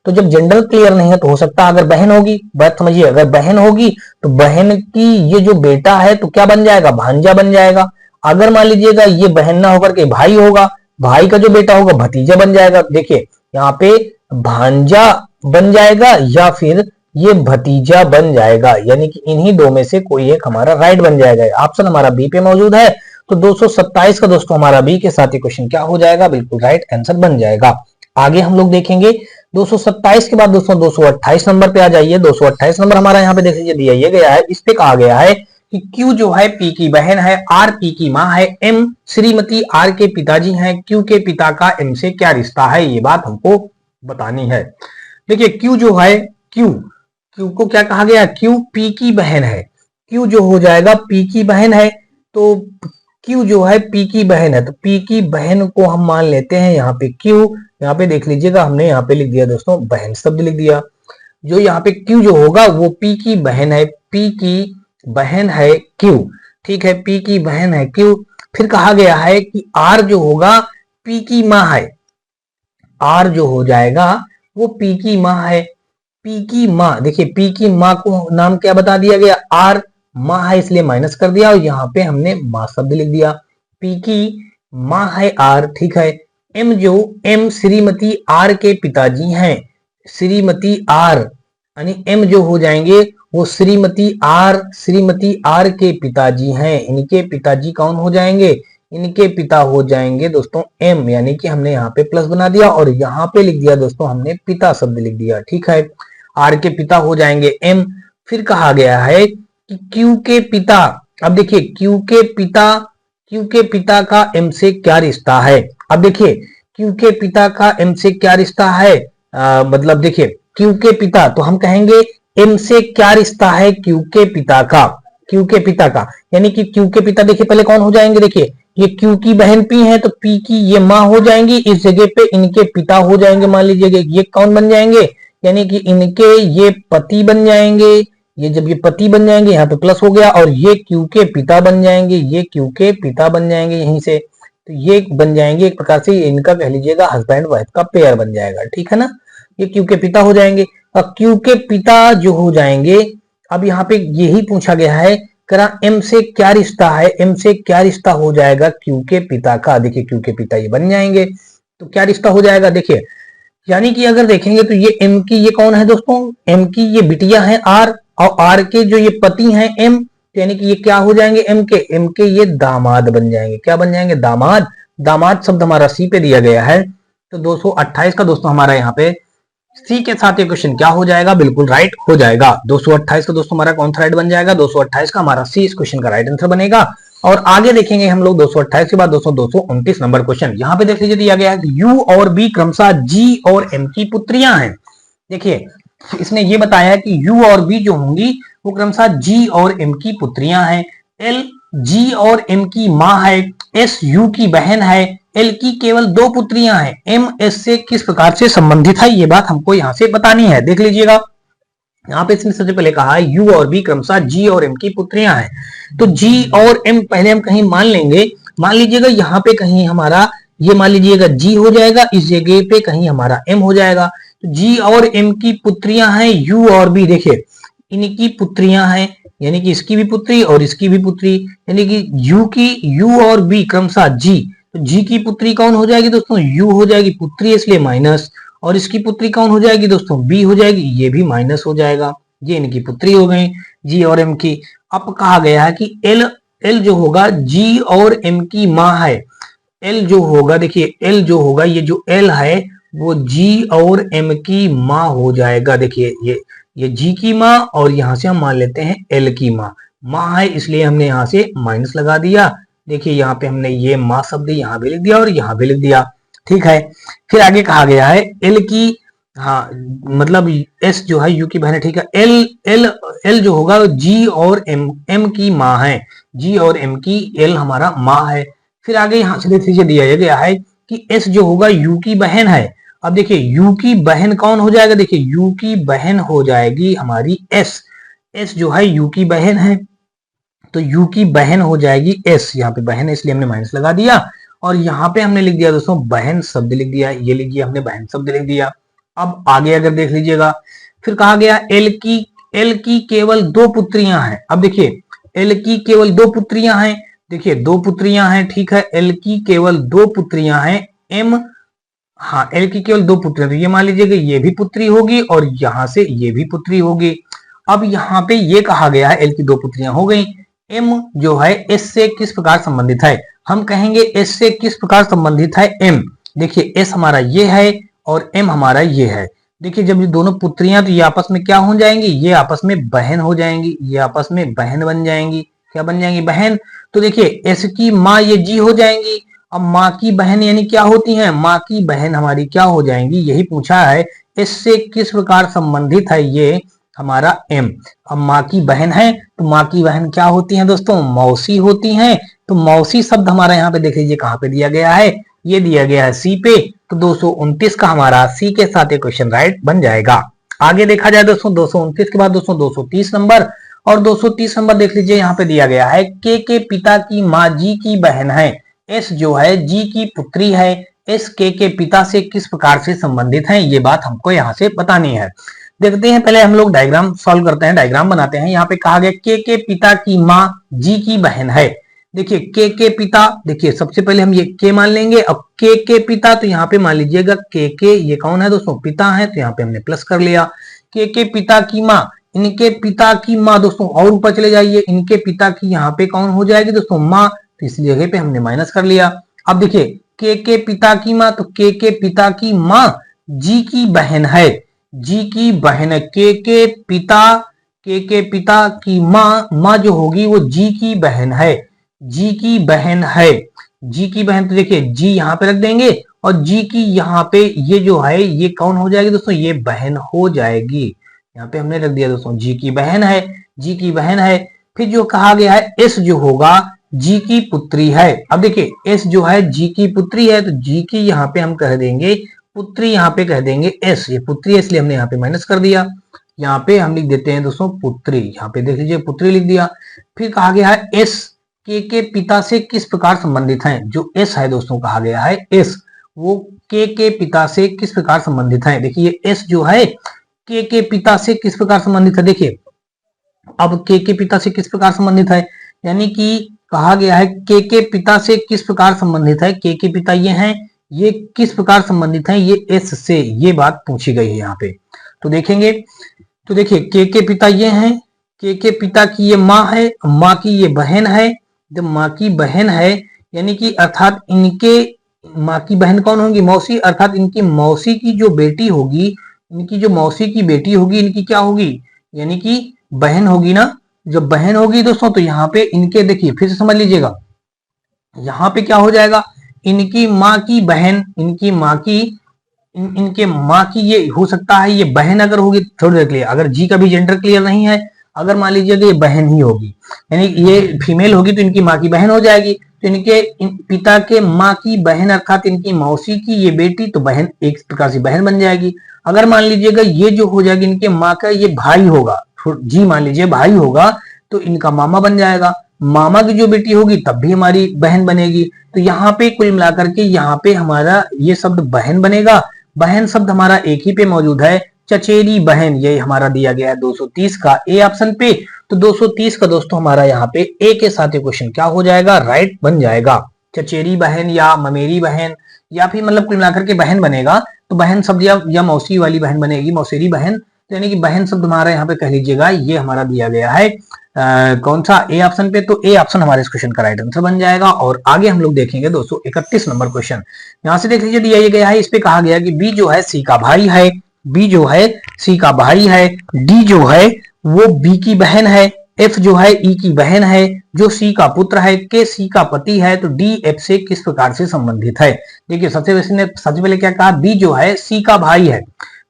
A: तो जब जेंडर क्लियर नहीं है तो हो सकता है अगर बहन होगी, बात समझिए, अगर बहन होगी तो बहन की ये जो बेटा है तो क्या बन जाएगा, भांजा बन जाएगा। अगर मान लीजिएगा ये बहन ना होकर के भाई होगा, भाई का जो बेटा होगा भतीजा बन जाएगा। देखिए यहाँ पे भांजा बन जाएगा या फिर ये भतीजा बन जाएगा, यानी कि इन्हीं दो में से कोई एक हमारा राइट बन जाएगा। ऑप्शन हमारा बी पे मौजूद है। तो 227 का दोस्तों हमारा बी के साथ ये क्वेश्चन क्या हो जाएगा, बिल्कुल राइट आंसर बन जाएगा। आगे हम लोग देखेंगे 227 के बाद दोस्तों 228 नंबर पे आ जाइए। 228 नंबर हमारा यहाँ पे देख लीजिए दिया ये गया है, इस पे कहा गया है कि क्यू जो है पी की बहन है, आर पी की माँ है, एम श्रीमती आर के पिताजी हैं, क्यू के पिता का एम से क्या रिश्ता है, ये बात हमको बतानी है। देखिए क्यू जो है, क्यू को क्या कहा गया, क्यू पी की बहन है, क्यू जो हो जाएगा पी की बहन है। तो क्यू जो है पी की बहन है, तो पी की बहन को हम मान लेते हैं यहाँ पे क्यू। यहाँ पे देख लीजिएगा हमने यहाँ पे लिख दिया दोस्तों बहन शब्द लिख दिया। जो यहाँ पे क्यू जो होगा वो पी की बहन है, पी की बहन है क्यू, ठीक है, पी की बहन है क्यू। फिर कहा गया है कि आर जो होगा पी की माँ है, आर जो हो जाएगा वो पी की माँ है, पी की माँ। देखिए पी की माँ को नाम क्या बता दिया गया, आर, माँ है इसलिए माइनस कर दिया और यहाँ पे हमने माँ शब्द लिख दिया। पी की माँ है आर, ठीक है। एम जो, एम श्रीमती आर के पिताजी हैं, श्रीमती आर, यानी एम जो हो जाएंगे वो श्रीमती आर के पिताजी हैं। इनके पिताजी कौन हो जाएंगे, इनके पिता हो जाएंगे दोस्तों एम, यानी कि हमने यहाँ पे प्लस बना दिया और यहाँ पे लिख दिया दोस्तों हमने पिता शब्द लिख दिया, ठीक है। आर के पिता हो जाएंगे एम। फिर कहा गया है कि क्यू के पिता, अब देखिए क्यू के पिता का एम से क्या रिश्ता है। अब देखिए क्यू के पिता का एम से क्या रिश्ता है, मतलब देखिए क्यू के पिता, तो हम कहेंगे एम से क्या रिश्ता है क्यू के पिता का, क्यू के पिता का, यानी कि क्यू के पिता देखिए पहले कौन हो जाएंगे, देखिए ये क्यू की बहन पी है तो पी की ये माँ हो जाएंगी, इस जगह पे इनके पिता हो जाएंगे, मान लीजिए ये कौन बन जाएंगे, यानी कि इनके ये पति बन जाएंगे। ये जब ये पति बन जाएंगे यहाँ पे प्लस हो गया और ये क्यू के पिता बन जाएंगे, ये क्यू के पिता बन जाएंगे यहीं से, तो ये बन जाएंगे एक प्रकार से इनका कह लीजिएगा हस्बैंड वाइफ का पेयर बन जाएगा, ठीक है ना। ये क्यू के पिता हो जाएंगे और क्यू के पिता जो हो जाएंगे, अब यहाँ पे यही पूछा गया है करा एम से क्या रिश्ता है, एम से क्या रिश्ता हो जाएगा क्यू के पिता का। देखिए क्यू के पिता ये बन जाएंगे तो क्या रिश्ता हो जाएगा, देखिए यानी कि अगर देखेंगे तो ये एम की ये कौन है दोस्तों, एम की ये बिटिया है आर, और आर के जो ये पति हैं एम, यानी कि ये क्या हो जाएंगे एम के ये दामाद बन जाएंगे। क्या बन जाएंगे, दामाद। दामाद शब्द हमारा सी पे दिया गया है। तो 228 का दोस्तों हमारा यहाँ पे सी के साथ ये क्वेश्चन क्या हो जाएगा, बिल्कुल राइट हो जाएगा। 228 का दोस्तों हमारा कौन सा राइट बन जाएगा, 228 का हमारा सी इस क्वेश्चन का राइट आंसर बनेगा। और आगे देखेंगे हम लोग 228 के बाद 229 नंबर क्वेश्चन। यहाँ पे देख लीजिए दिया गया है कि यू और बी क्रमशः जी और एम की पुत्रियां हैं। देखिए इसने ये बताया कि यू और बी जो होंगी वो क्रमशः जी और एम की पुत्रियां हैं। एल जी और एम की माँ है, एस यू की बहन है, एल की केवल 2 पुत्रियां हैं। एम एस से किस प्रकार से संबंधित है ये बात हमको यहाँ से बतानी है। देख लीजिएगा यहाँ पे इसने सबसे पहले कहा है यू और बी क्रमशः जी और एम की पुत्रियां हैं। तो जी और एम पहले हम कहीं मान लेंगे मान लीजिएगा यहाँ पे कहीं हमारा ये मान लीजिएगा जी हो जाएगा, इस जगह पे कहीं हमारा एम हो जाएगा। तो जी और एम की पुत्रियां हैं यू और बी। देखिए इनकी पुत्रियां हैं, यानी कि इसकी भी पुत्री और इसकी भी पुत्री, यानी कि यू और बी क्रमशः जी। तो जी की पुत्री कौन हो जाएगी दोस्तों, यू हो जाएगी पुत्री इसलिए माइनस, और इसकी पुत्री कौन हो जाएगी दोस्तों, बी हो जाएगी, ये भी माइनस हो जाएगा। ये इनकी पुत्री हो गई जी और एम की। अब कहा गया है कि एल जो होगा जी और एम की माँ है। एल जो होगा, देखिए एल जो होगा, ये जो एल है वो जी और एम की माँ हो जाएगा। देखिए ये जी की माँ और यहाँ से हम मान लेते हैं एल की माँ। माँ है इसलिए हमने यहाँ से माइनस लगा दिया। देखिए यहाँ पे हमने ये माँ शब्द यहाँ भी लिख दिया और यहाँ भी लिख दिया। ठीक है, फिर आगे कहा गया है एल की, हाँ मतलब एस जो है यू की बहन है। ठीक है, एल जो होगा जी और एम की माँ है। जी और एम की एल हमारा माँ है। फिर आगे यहाँ से देखिए दिया गया है कि एस जो होगा यू की बहन है। अब देखिए यू की बहन कौन हो जाएगा, देखिए यू की बहन हो जाएगी हमारी एस। एस जो है यू की बहन है, तो यू की बहन हो जाएगी एस। यहाँ पे बहन है इसलिए हमने माइनस लगा दिया, और यहाँ पे हमने लिख दिया दोस्तों बहन शब्द लिख दिया। ये लिख दिया हमने बहन शब्द लिख दिया। अब आगे अगर देख लीजिएगा, फिर कहा गया एल की केवल दो पुत्रियां हैं। अब देखिए एल की केवल दो पुत्रियां हैं, देखिए दो पुत्रियां हैं। ठीक है, एल की केवल दो पुत्रियां हैं। एम, हाँ एल की केवल दो पुत्रियां, तो ये मान लीजिएगा ये भी पुत्री होगी और यहाँ से ये भी पुत्री होगी। अब यहाँ पे ये कहा गया है एल की दो पुत्रियां हो गई। एम जो है एस से किस प्रकार संबंधित है, हम कहेंगे एस से किस प्रकार संबंधित है एम। देखिए एस हमारा ये है और एम हमारा ये है। देखिए जब ये दोनों पुत्रियां तो ये आपस में क्या हो जाएंगी, ये आपस में बहन हो जाएंगी, ये आपस में बहन बन जाएंगी। क्या बन जाएंगी, बहन। तो देखिए एस की माँ ये जी हो जाएंगी। अब माँ की बहन यानी क्या होती है, माँ की बहन हमारी क्या हो जाएंगी, यही पूछा है। इससे किस प्रकार संबंधित है ये हमारा एम। अब माँ की बहन है तो माँ की बहन क्या होती है दोस्तों, मौसी होती हैं। तो मौसी शब्द हमारा यहाँ पे देख लीजिए कहाँ पे दिया गया है, ये दिया गया है सी पे। तो 229 का हमारा सी के साथ ये क्वेश्चन राइट बन जाएगा। आगे देखा जाए दोस्तों 229 के बाद दोस्तों 230 नंबर, और 230 नंबर देख लीजिए यहाँ पे दिया गया है के पिता की माँ जी की बहन है। एस जो है जी की पुत्री है। एस के पिता से किस प्रकार से संबंधित है, ये बात हमको यहाँ से बतानी है। देखते हैं, पहले हम लोग डायग्राम सॉल्व करते हैं, डायग्राम बनाते हैं। यहाँ पे कहा गया के पिता की माँ जी की बहन है। देखिए के पिता, देखिए सबसे पहले हम ये के मान लेंगे। अब के पिता, तो यहाँ पे मान लीजिएगा के ये कौन है दोस्तों, पिता है, तो यहाँ पे हमने प्लस कर लिया। के पिता की माँ, इनके पिता की माँ दोस्तों, और ऊपर चले जाइए, इनके पिता की यहाँ पे कौन हो जाएगी दोस्तों, माँ, तो इस जगह पे हमने माइनस कर लिया। अब देखिए के पिता की माँ, तो के पिता की माँ जी की बहन है। जी की बहन है के पिता की माँ जो होगी वो जी की बहन है। जी की बहन है, जी की बहन, तो देखिए जी यहाँ पे रख देंगे, और जी की यहाँ पे ये जो है ये कौन हो जाएगी दोस्तों, ये बहन हो जाएगी। यहाँ पे हमने रख दिया दोस्तों जी की बहन है, जी की बहन है। फिर जो कहा गया है एस जो होगा जी की पुत्री है। अब देखिए एस जो है जी की पुत्री है, तो जी की यहाँ पे हम कह देंगे पुत्री, यहाँ पे कह देंगे एस, ये पुत्री है इसलिए हमने यहाँ पे माइनस कर दिया। यहाँ पे हम लिख देते हैं दोस्तों पुत्री, यहाँ पे देख लीजिए पुत्री लिख दिया। फिर कहा गया है एस के पिता से किस प्रकार संबंधित है। जो एस है दोस्तों कहा गया है एस, वो के पिता से किस प्रकार संबंधित है। देखिए एस जो है के पिता से किस प्रकार संबंधित है। देखिए अब के पिता से किस प्रकार संबंधित है, यानी कि कहा गया है के पिता से किस प्रकार संबंधित है। के पिता ये हैं, ये किस प्रकार संबंधित हैं, ये एस से, ये बात पूछी गई है यहाँ पे। तो देखेंगे, तो देखिए के पिता ये हैं, के पिता की ये माँ है, माँ की ये बहन है। जब माँ की बहन है यानी कि अर्थात इनके माँ की बहन कौन होगी, मौसी, अर्थात इनकी मौसी की जो बेटी होगी, इनकी जो मौसी की बेटी होगी, इनकी क्या होगी, यानी कि बहन होगी ना। जब बहन होगी दोस्तों तो यहाँ पे इनके, देखिए फिर से समझ लीजिएगा, यहाँ पे क्या हो जाएगा, इनकी माँ की बहन, इनकी माँ की इनके माँ की ये हो सकता है, ये बहन अगर होगी थोड़ी देर के लिए, अगर जी का भी जेंडर क्लियर नहीं है, अगर मान लीजिए कि ये बहन ही होगी, यानी ये फीमेल होगी तो इनकी माँ की बहन हो जाएगी। तो इनके पिता के माँ की बहन अर्थात इनकी मौसी की ये बेटी, तो बहन एक प्रकार से बहन बन जाएगी। अगर मान लीजिएगा ये जो हो जाएगी इनके माँ का ये भाई होगा, जी मान लीजिए भाई होगा, तो इनका मामा बन जाएगा। मामा की जो बेटी होगी तब भी हमारी बहन बनेगी। तो यहाँ पे कुल मिलाकर के यहाँ पे हमारा ये शब्द बहन बनेगा। बहन शब्द हमारा एक ही पे मौजूद है, चचेरी बहन, ये हमारा दिया गया है 230 का ए ऑप्शन पे। तो 230 का दोस्तों हमारा यहाँ पे ए के साथ क्वेश्चन क्या हो जाएगा, राइट बन जाएगा। चचेरी बहन या ममेरी बहन या फिर मतलब कुल मिलाकर के बहन बनेगा। तो बहन शब्द या मौसी वाली बहन बनेगी, मौसेरी बहन। तो यानी कि बहन शब्द हमारा यहाँ पे कह लीजिएगा, ये हमारा दिया गया है कौन सा, ए ऑप्शन पे। तो ए ऑप्शन हमारे इस क्वेश्चन का राइट आंसर बन जाएगा। और आगे हम लोग देखेंगे 231 नंबर क्वेश्चन। यहाँ से देख लीजिए, दिया गया है, इस पे कहा गया कि बी जो है सी का भाई है, बी जो है सी का भाई है, डी जो है वो बी की बहन है, एफ जो है ई की बहन है, जो सी का पुत्र है, के सी का पति है। तो डी एफ से किस प्रकार से संबंधित है। देखिए सबसे पहले क्या कहा, बी जो है सी का भाई है।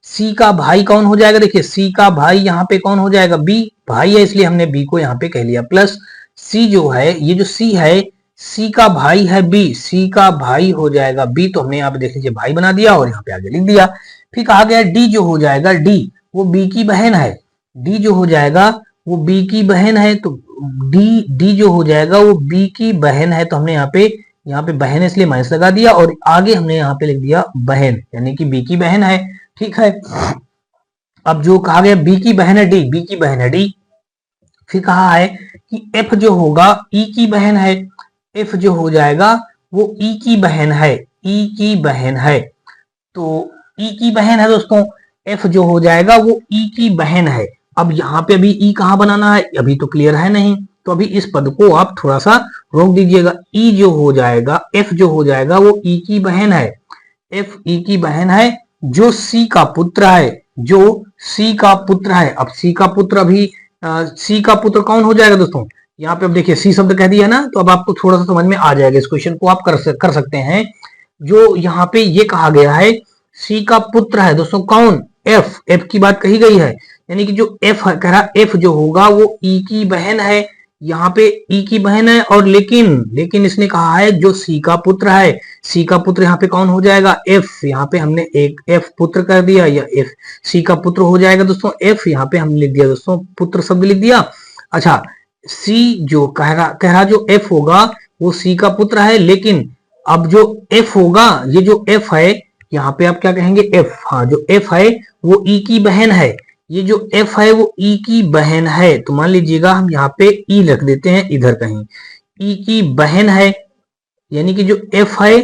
A: सी का भाई कौन हो जाएगा, देखिए सी का भाई यहाँ पे कौन हो जाएगा, बी भाई है, इसलिए हमने बी को यहाँ पे कह लिया। प्लस सी जो है, ये जो सी है, सी का भाई है बी, सी का भाई हो जाएगा बी। तो हमने यहाँ पे देख लीजिए भाई बना दिया और यहाँ पे आगे लिख दिया। फिर कहा गया डी जो हो जाएगा, डी वो बी की बहन है, डी जो हो जाएगा वो बी की बहन है। तो डी जो हो जाएगा वो बी की बहन है। तो हमने यहाँ पे बहन है इसलिए माइनस लगा दिया और आगे हमने यहाँ पे लिख दिया बहन, यानी कि बी की बहन है। ठीक है, अब जो कहा गया बी की बहन है डी, बी की बहन है डी। फिर कहा है कि एफ जो होगा ई की बहन है, एफ जो हो जाएगा वो ई की बहन है, ई की बहन है। तो ई की बहन है दोस्तों, एफ जो हो जाएगा वो ई की बहन है। अब यहाँ पे अभी ई कहाँ बनाना है, अभी तो क्लियर है नहीं, तो अभी इस पद को आप थोड़ा सा रोक दीजिएगा। ई जो हो जाएगा, एफ जो हो जाएगा वो ई की बहन है, एफ ई की बहन है, जो सी का पुत्र है, जो सी का पुत्र है। अब सी का पुत्र अभी सी का पुत्र कौन हो जाएगा दोस्तों, यहाँ पे अब देखिए सी शब्द कह दिया ना, तो अब आपको थोड़ा सा समझ में आ जाएगा। इस क्वेश्चन को आप कर सकते हैं। जो यहाँ पे ये कहा गया है सी का पुत्र है दोस्तों कौन, एफ, एफ की बात कही गई है, यानी कि जो एफ है, कह रहा एफ जो होगा वो ई की बहन है, यहाँ पे ई की बहन है। और लेकिन इसने कहा है जो सी का पुत्र है, सी का पुत्र यहाँ पे कौन हो जाएगा, एफ। यहाँ पे हमने एक एफ पुत्र कर दिया, या एफ सी का पुत्र हो जाएगा दोस्तों एफ। यहाँ पे हमने लिख दिया दोस्तों पुत्र शब्द लिख दिया। अच्छा, सी जो कह रहा जो एफ होगा वो सी का पुत्र है, लेकिन अब जो एफ होगा, ये जो एफ है यहाँ पे आप क्या कहेंगे, एफ, हाँ जो एफ है वो ई की बहन है, ये जो एफ है वो ई की बहन है। तो मान लीजिएगा हम यहाँ पे ई रख देते हैं इधर कहीं, ई की बहन है, यानी कि जो एफ है,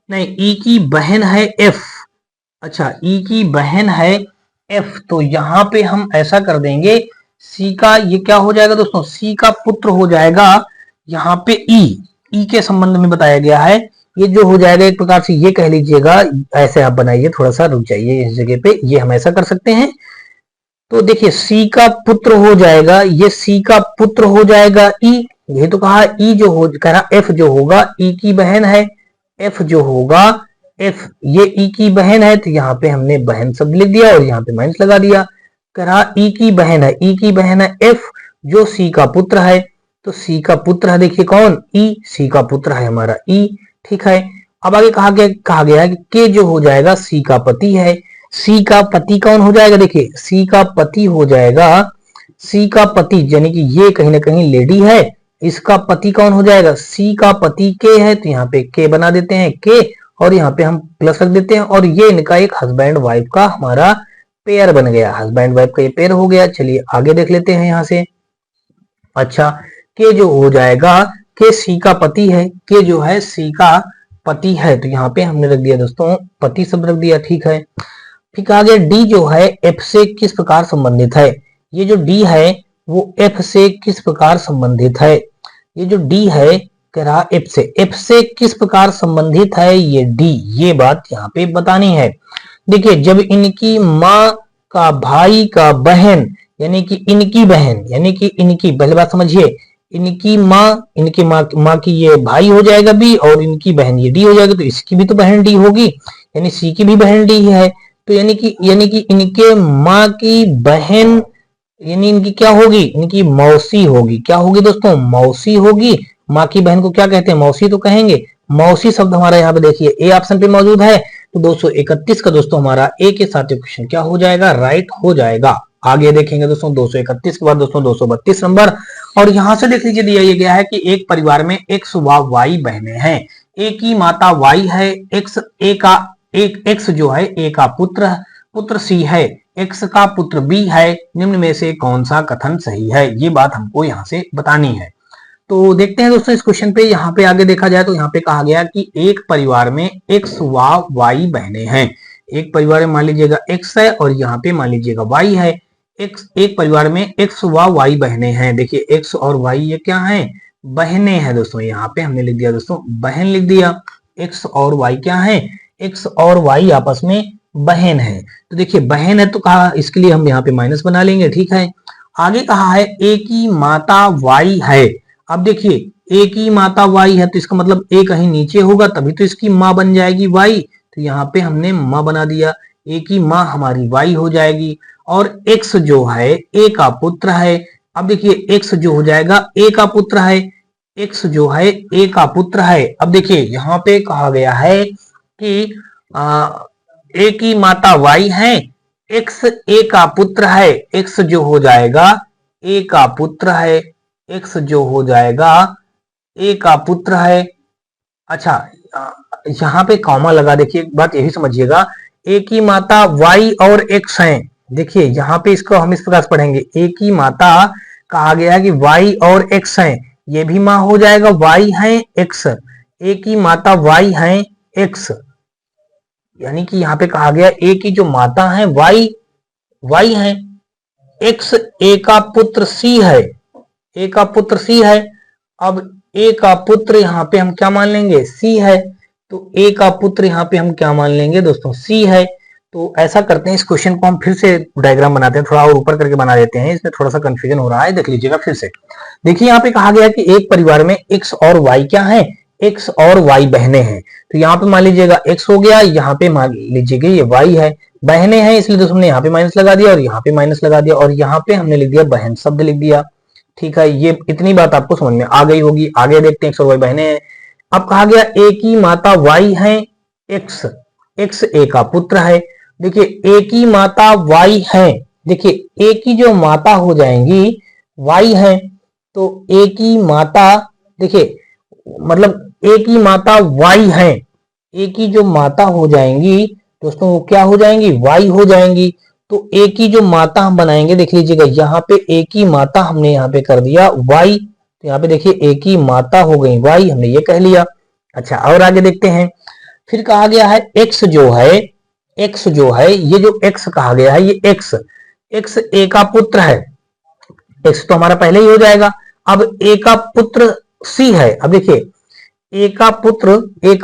A: नहीं ई की बहन है एफ। अच्छा, ई की बहन है एफ, तो यहाँ पे हम ऐसा कर देंगे, सी का ये क्या हो जाएगा दोस्तों, सी का पुत्र हो जाएगा यहाँ पे ई के संबंध में बताया गया है। ये जो हो जाएगा एक प्रकार से ये कह लीजिएगा, ऐसे आप बनाइए, थोड़ा सा रुक जाइए इस जगह पे, ये हम ऐसा कर सकते हैं। तो देखिए सी का पुत्र हो जाएगा, ये सी का पुत्र हो जाएगा ई, ये तो कहा ई जो हो कह रहा एफ जो होगा ई की बहन है, एफ जो होगा एफ ये ई की बहन है। तो यहाँ पे हमने बहन शब्द लिख दिया और यहाँ पे माइनस लगा दिया। कह रहा ई की बहन है, ई की बहन है एफ, जो सी का पुत्र है। तो सी का पुत्र है देखिए कौन, ई, सी का पुत्र है हमारा ई। ठीक है, अब आगे कहा गया कि के जो हो जाएगा सी का पति है, सी का पति कौन हो जाएगा, देखिए सी का पति हो जाएगा, सी का पति यानी कि ये कहीं ना कहीं लेडी है, इसका पति कौन हो जाएगा, सी का पति के है। तो यहाँ पे के बना देते हैं के, और यहाँ पे हम प्लस रख देते हैं, और ये इनका एक हस्बैंड वाइफ का हमारा पेयर बन गया, हस्बैंड वाइफ का ये पेयर हो गया। चलिए आगे देख लेते हैं यहाँ से। अच्छा, के जो हो जाएगा, के सी का पति है, के जो है सी का पति है। तो यहाँ पे हमने रख दिया दोस्तों पति शब्द रख दिया। ठीक है, फिर आगे डी जो है एफ से किस प्रकार संबंधित है, ये जो डी है वो एफ से किस प्रकार संबंधित है, ये जो डी है कह रहा एफ से किस प्रकार संबंधित है ये डी, ये बात यहाँ पे बतानी है। देखिए जब इनकी माँ का भाई का बहन, यानी कि इनकी बहन, यानी कि इनकी, पहले बात समझिए, इनकी माँ की ये भाई हो जाएगा बी, और इनकी बहन ये डी हो जाएगा। तो इसकी भी तो बहन डी होगी, यानी सी की भी बहन डी है। तो यानी कि इनके माँ की बहन, यानी इनकी क्या होगी, इनकी मौसी होगी। क्या होगी दोस्तों, मौसी होगी। माँ की बहन को क्या कहते हैं, मौसी तो कहेंगे। मौसी शब्द हमारा यहाँ पे देखिए ए ऑप्शन पे मौजूद है। तो 231 का दोस्तों हमारा ए के साथ क्वेश्चन क्या हो जाएगा, राइट हो जाएगा। आगे देखेंगे दोस्तों 231 के बाद दोस्तों 232 नंबर। और यहां से देख लीजिए दिया ये गया है कि एक परिवार में एक्स व वाई बहनें हैं, ए की माता वाई है, एक्स ए का एक एक्स जो है ए का पुत्र सी है, एक्स का पुत्र बी है, निम्न में से कौन सा कथन सही है, ये बात हमको यहाँ से बतानी है। तो देखते हैं दोस्तों इस क्वेश्चन पे। यहाँ पे आगे देखा जाए तो यहाँ पे कहा गया कि एक परिवार में एक्स व वाई बहनें हैं। एक परिवार में मान लीजिएगा एक्स है और यहाँ पे मान लीजिएगा वाई है। एक परिवार में एक्स व वाई बहनें हैं। देखिए एक्स और वाई ये क्या है, बहनें हैं दोस्तों। यहाँ पे हमने लिख दिया दोस्तों बहन लिख दिया। एक्स और वाई क्या है, एक्स और वाई आपस में बहन है। तो देखिए बहन है तो कहा इसके लिए हम यहाँ पे माइनस बना लेंगे, ठीक है। आगे कहा है ए की माता वाई है। अब देखिए ए की माता वाई है तो इसका मतलब ए कहीं नीचे होगा तभी तो इसकी माँ बन जाएगी वाई। तो यहाँ पे हमने माँ बना दिया, ए की माँ हमारी वाई हो जाएगी। और एक्स जो है ए का पुत्र है। अब देखिए एक्स जो हो जाएगा ए का पुत्र है, एक्स जो है ए का पुत्र है। अब देखिए यहाँ पे कहा गया है कि ए की माता वाई है, एक्स ए का पुत्र है, एक्स जो हो जाएगा ए का पुत्र है, एक्स जो हो जाएगा ए का पुत्र है। अच्छा यहाँ पे कॉमा लगा, देखिए एक बात यही समझिएगा, ए की माता वाई और एक्स हैं। देखिए यहाँ पे इसको हम इस प्रकार से पढ़ेंगे, ए की माता कहा गया है कि वाई और एक्स हैं, ये भी माँ हो जाएगा वाई है एक्स। ए की माता वाई है एक्स, यानी कि यहाँ पे कहा गया ए की जो माता है वाई है, एक्स ए का पुत्र सी है, ए का पुत्र सी है। अब ए का पुत्र यहाँ पे हम क्या मान लेंगे, सी है। तो ए का पुत्र यहाँ पे हम क्या मान लेंगे दोस्तों, सी है। तो ऐसा करते हैं, इस क्वेश्चन को हम फिर से डायग्राम बनाते हैं, थोड़ा और ऊपर करके बना देते हैं, इसमें थोड़ा सा कंफ्यूजन हो रहा है, देख लीजिएगा फिर से। देखिए यहाँ पे कहा गया कि एक परिवार में एक्स और वाई क्या है, एक्स और वाई बहनें हैं। तो यहाँ पे मान लीजिएगा एक्स हो गया, यहाँ पे मान लीजिएगा ये वाई है, बहनें हैं इसलिए दोस्तों हमने यहाँ पे माइनस लगा दिया और यहाँ पे माइनस लगा दिया और यहाँ पे हमने लिख दिया बहन शब्द लिख दिया, ठीक है। ये इतनी बात आपको समझ में आ गई होगी। आगे देखते हैं एक्स और वाई बहनें हैं। अब कहा गया ए की माता वाई है एक्स, एक्स ए का पुत्र है। देखिए ए की माता वाई है, देखिए ए की जो माता हो जाएंगी वाई है, तो ए की माता देखिए मतलब ए की माता वाई है, ए की जो माता हो जाएंगी दोस्तों वो क्या हो जाएंगी, वाई हो जाएंगी। तो ए की जो माता हम बनाएंगे, देख लीजिएगा यहाँ पे ए की माता हमने यहाँ पे कर दिया वाई, तो यहाँ पे देखिए ए की माता हो गई वाई, हमने ये कह लिया। अच्छा और आगे देखते हैं, फिर कहा गया है एक्स जो है, एक्स जो है ये जो एक्स कहा गया है, ये एक्स ए का पुत्र है, एक्स तो हमारा पहले ही हो जाएगा। अब ए का पुत्र सी है। अब देखिए ए का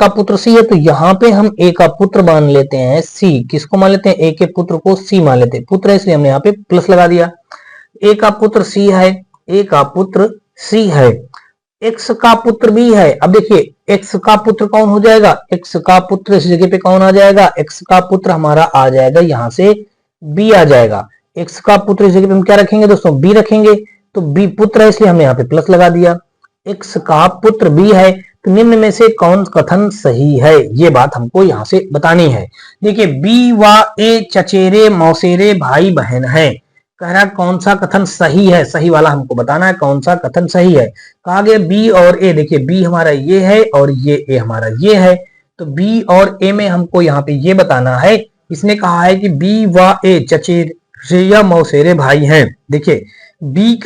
A: पुत्र सी है, तो यहाँ पे हम ए का पुत्र मान लेते हैं सी। किसको मान लेते हैं, ए के पुत्र को सी मान लेते हैं, पुत्र है इसलिए हमने यहाँ पे प्लस लगा दिया। ए का पुत्र सी है, ए का पुत्र सी है, एक्स का पुत्र बी है। अब देखिए एक्स का पुत्र कौन हो जाएगा, एक्स का पुत्र इस जगह पे कौन आ जाएगा, एक्स का पुत्र हमारा आ जाएगा यहाँ से बी आ जाएगा। एक्स का पुत्र इस जगह पे हम क्या रखेंगे दोस्तों, बी रखेंगे, तो बी पुत्र है इसलिए हमने यहाँ पे प्लस लगा दिया। एक्स का पुत्र बी है, तो निम्न में से कौन कथन सही है, ये बात हमको यहाँ से बतानी है। देखिए बी व ए चचेरे मौसेरे भाई बहन है, कह रहा कौन सा कथन सही है, सही वाला हमको बताना है कौन सा कथन सही है। कहा गया बी और ए, देखिए बी हमारा ये है और ये ए हमारा ये है, तो बी और ए में हमको यहाँ पे ये बताना है। इसने कहा है कि बी व ए चचेरे या मौसेरे भाई हैं। देखिए बी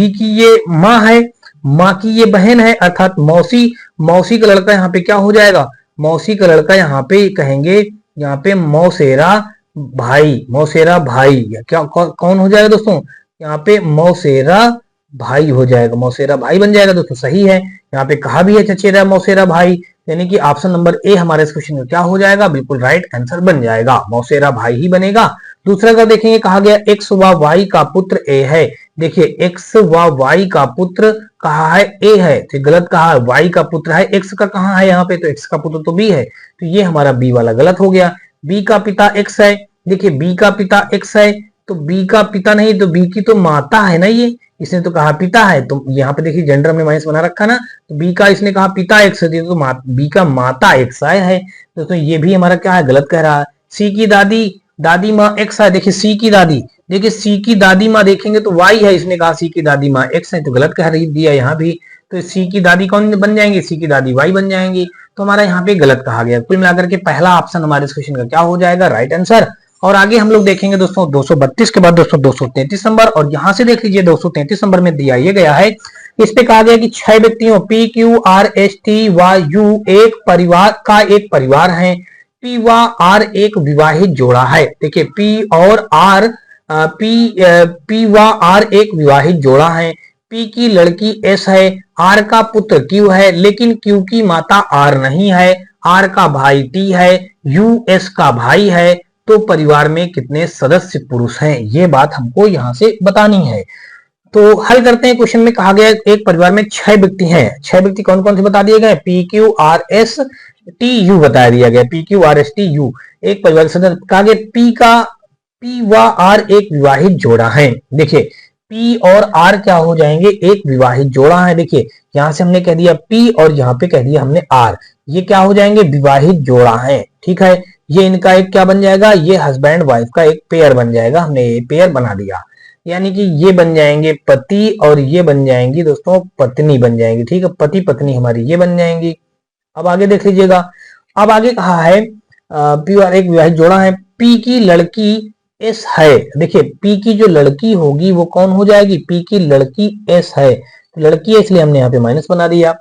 A: की ये माँ है, माँ की ये बहन है, अर्थात मौसी का लड़का यहाँ पे क्या हो जाएगा, मौसी का लड़का यहाँ पे कहेंगे यहाँ पे मौसेरा भाई क्या कौन हो जाएगा दोस्तों, यहाँ पे मौसेरा भाई हो जाएगा, मौसेरा भाई बन जाएगा दोस्तों, सही है। यहाँ पे कहा भी है चचेरा मौसेरा भाई, यानी कि ऑप्शन नंबर ए हमारे इस क्वेश्चन में क्या हो जाएगा, बिल्कुल राइट आंसर बन जाएगा, मौसेरा भाई ही बनेगा। दूसरा का देखेंगे, कहा गया एक्स व वाई का पुत्र ए है। देखिए एक्स व वाई का पुत्र कहा है ए है, तो गलत कहा है, वाई का पुत्र है, एक्स का कहाँ है यहाँ पे, तो एक्स का पुत्र तो बी है, तो ये हमारा बी वाला गलत हो गया। बी का पिता एक्स है, देखिए बी का पिता एक्स है, तो बी का पिता नहीं, तो बी की तो माता है ना, ये इसने तो कहा पिता है, तो यहाँ पे देखिए जेंडर हमने माइनस बना रखा ना, तो बी का इसने कहा पिता एक्स है, तो बी का माता एक्स है, दोस्तों ये भी हमारा क्या है, गलत कह रहा है। सी की दादी माँ एक्स है, देखिए सी की दादी देखिए सी की दादी माँ देखेंगे तो वाई है, इसने कहा सी की दादी माँ एक्स है तो गलत कह रही दिया यहाँ भी। तो सी की दादी कौन बन जाएंगे, सी की दादी वाई बन जाएंगी, तो हमारा यहाँ पे गलत कहा गया। कुल मिलाकर के पहला ऑप्शन हमारे इस क्वेश्चन का क्या हो जाएगा, राइट आंसर। और आगे हम लोग देखेंगे दोस्तों 232 के बाद दोस्तों 233 नंबर, और यहाँ से देख लीजिए 233 नंबर में दिया ये गया है, इस पे कहा गया कि 6 व्यक्तियों P Q R S T व यू एक परिवार का एक परिवार है, पी व आर एक विवाहित जोड़ा है। देखिए पी और आर पी व आर एक विवाहित जोड़ा है, पी की लड़की एस है, आर का पुत्र क्यू है, लेकिन क्यू की माता आर नहीं है, आर का भाई टी है, यू एस का भाई है, तो परिवार में कितने सदस्य पुरुष हैं, ये बात हमको यहां से बतानी है। तो हल करते हैं। क्वेश्चन में कहा गया एक परिवार में 6 व्यक्ति हैं, 6 व्यक्ति कौन कौन से बता दिए गए, P Q R S T U बता दिया गया, P Q R S T U एक परिवार के सदस्य। कहा गया पी व आर एक विवाहित जोड़ा है। देखिए पी और आर क्या हो जाएंगे, एक विवाहित जोड़ा है। देखिए यहां से हमने कह दिया पी और यहाँ पे कह दिया हमने आर, ये क्या हो जाएंगे, विवाहित जोड़ा है। ठीक है, ये इनका एक क्या बन जाएगा, ये हस्बैंड वाइफ का एक पेयर बन जाएगा, हमने ये पेयर बना दिया, यानी कि ये बन जाएंगे पति और ये बन जाएंगी दोस्तों पत्नी बन जाएंगी। ठीक है, पति पत्नी हमारी ये बन जाएंगी। अब आगे देख लीजिएगा, अब आगे कहा है पी और एक विवाहित जोड़ा है, पी की लड़की एस है। देखिए पी की जो लड़की होगी वो कौन हो जाएगी, पी की लड़की एस है, तो लड़की है इसलिए हमने यहाँ पे माइनस बना दिया,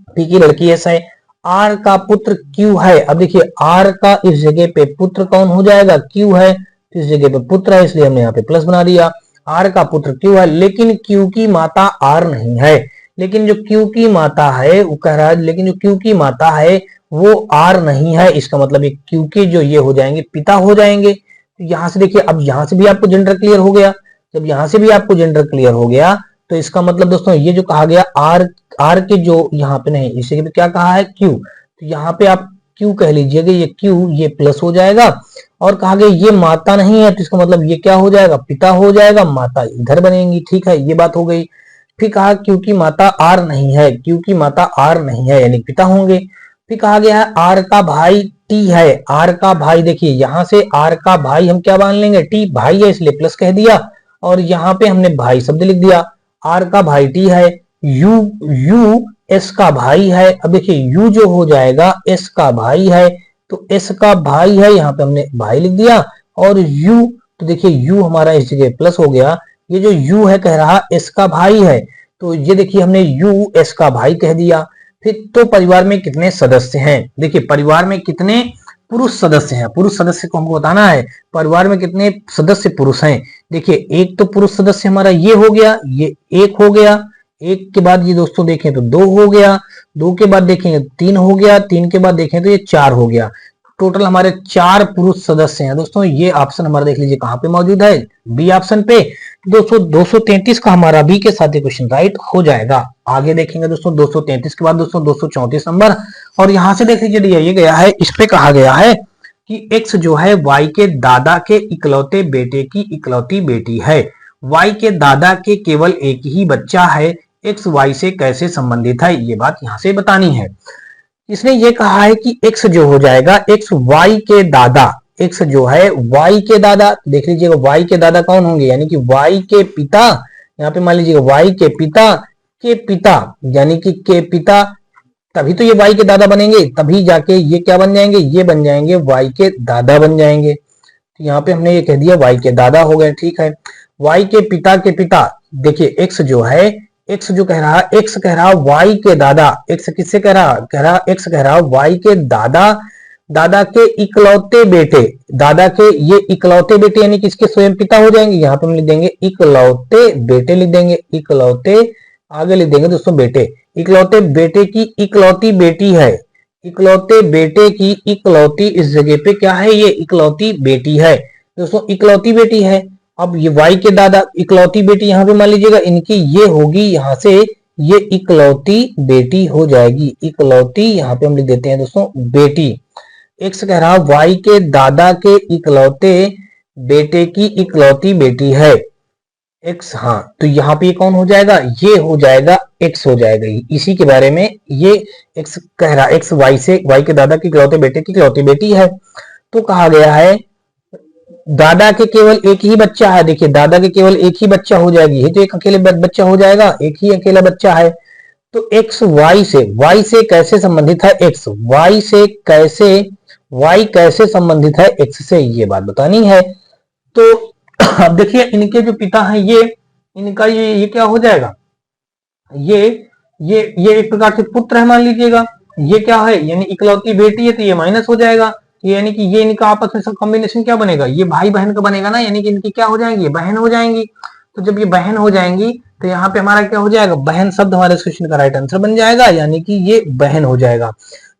A: पी की लड़की एस है। आर का पुत्र क्यू है। अब देखिए आर का इस जगह पे पुत्र कौन हो जाएगा, क्यू है, इस जगह पे पुत्र है इसलिए हमने यहाँ पे प्लस बना दिया। आर का पुत्र क्यू है, लेकिन क्यू की माता आर नहीं है, लेकिन जो क्यू की माता है वो कह रहा है, लेकिन जो क्यू की माता है वो आर नहीं है, इसका मतलब ये क्यू के जो ये हो जाएंगे पिता हो जाएंगे। तो यहाँ से देखिए, अब यहाँ से भी आपको जेंडर क्लियर हो गया, जब यहाँ से भी आपको जेंडर क्लियर हो गया तो इसका मतलब दोस्तों ये जो कहा गया आर के जो यहाँ पे नहीं, इस जगह पे क्या कहा है क्यू, तो यहाँ पे आप क्यू कह लीजिएगा, ये क्यू ये प्लस हो जाएगा, और कहा गया ये माता नहीं है तो इसका मतलब ये क्या हो जाएगा, पिता हो जाएगा, माता इधर बनेंगी। ठीक है, ये बात हो गई। फिर कहा क्योंकि माता आर नहीं है, क्योंकि माता आर नहीं है यानी पिता होंगे। फिर कहा गया है आर का भाई टी है, आर का भाई, देखिए यहां से आर का भाई हम क्या मान लेंगे, टी भाई है इसलिए प्लस कह दिया, और यहाँ पे हमने भाई शब्द लिख दिया। आर का भाई टी है, यू एस का भाई है। अब देखिए यू जो हो जाएगा एस का भाई है, तो एस का भाई है, यहाँ पे हमने भाई लिख दिया, और यू, तो देखिए यू हमारा इस जगह प्लस हो गया, ये जो यू है कह रहा एस का भाई है, तो ये देखिए हमने यू एस का भाई कह दिया। फिर तो परिवार में कितने सदस्य हैं, देखिए परिवार में कितने पुरुष सदस्य हैं, पुरुष सदस्य को हमको बताना है, परिवार में कितने सदस्य पुरुष हैं। देखिए एक तो पुरुष सदस्य हमारा ये हो गया, ये एक हो गया, एक के बाद ये दोस्तों देखें तो 2 हो गया, 2 के बाद देखेंगे 3 हो गया, 3 के बाद देखें तो ये 4 हो गया। टोटल हमारे 4 पुरुष सदस्य हैं दोस्तों। ये ऑप्शन हमारा देख लीजिए कहां पे मौजूद है, बी ऑप्शन पे। दोस्तों 233 का हमारा बी के साथ क्वेश्चन राइट हो जाएगा। आगे देखेंगे दोस्तों 233 के बाद दोस्तों 234 नंबर, और यहां से देख लीजिए ये गया है, इस पे कहा गया है कि एक्स जो है वाई के दादा के इकलौते बेटे की इकलौती बेटी है, वाई के दादा के केवल एक ही बच्चा है, एक्स वाई से कैसे संबंधित है, ये बात यहां से बतानी है। इसने ये कहा है कि एक्स जो हो जाएगा, एक्स वाई के दादा, एक्स जो है वाई के दादा, देख लीजिएगा वाई के दादा कौन होंगे, यानी कि वाई के पिता, यहाँ पे मान लीजिएगा वाई के पिता यानी कि के पिता, तभी तो ये वाई के दादा बनेंगे, तभी जाके ये क्या बन जाएंगे, ये बन जाएंगे वाई के दादा बन जाएंगे। तो यहाँ पे हमने ये कह दिया वाई के दादा हो गए। ठीक है, वाई के पिता, देखिए एक्स जो है, एक्स जो कह रहा, एक्स कह रहा वाई के दादा, एक्स किससे कह रहा एक्स कह रहा वाई के दादा के इकलौते बेटे, दादा के ये इकलौते बेटे यानी कि इसके स्वयं पिता हो जाएंगे। यहाँ पे हम लिख देंगे इकलौते बेटे, लिख देंगे इकलौते, आगे लिख देंगे दोस्तों बेटे, इकलौते बेटे की इकलौती बेटी है, इकलौते बेटे की इकलौती, इस जगह पे क्या है, ये इकलौती बेटी है दोस्तों, इकलौती बेटी है। अब ये वाई के दादा इकलौती बेटी, यहाँ पे मान लीजिएगा इनकी ये होगी, यहाँ से ये इकलौती बेटी हो जाएगी, इकलौती यहाँ पे हम लिख देते हैं दोस्तों बेटी। एक्स कह रहा वाई के दादा के इकलौते बेटे की इकलौती बेटी है, एक्स, हाँ, तो यहाँ पे कौन हो जाएगा, ये हो जाएगा एक्स हो जाएगा, इसी के बारे में ये एक्स कह रहा, एक्स वाई से, वाई के दादा की इकलौते बेटे की इकलौती बेटी है। तो कहा गया है दादा के केवल एक ही बच्चा है, देखिए दादा के केवल एक ही बच्चा हो जाएगी, ये तो एक अकेले बच्चा हो जाएगा, एक ही अकेला बच्चा है। तो x y से कैसे संबंधित है, x y कैसे संबंधित है x से, ये बात बतानी है। तो अब देखिए इनके जो पिता हैं ये इनका ये क्या हो जाएगा, ये एक प्रकार से पुत्र है मान लीजिएगा, ये क्या है यानी इकलौती बेटी है, तो ये माइनस हो जाएगा, यानी कि ये इनका आपस में सब कॉम्बिनेशन क्या बनेगा, ये भाई बहन का बनेगा ना, यानी कि इनकी क्या हो जाएंगी, बहन हो जाएंगी। तो जब ये बहन हो जाएंगी तो यहाँ पे हमारा क्या हो जाएगा, बहन शब्द हमारे क्वेश्चन का राइट आंसर बन जाएगा, यानी कि ये बहन हो जाएगा।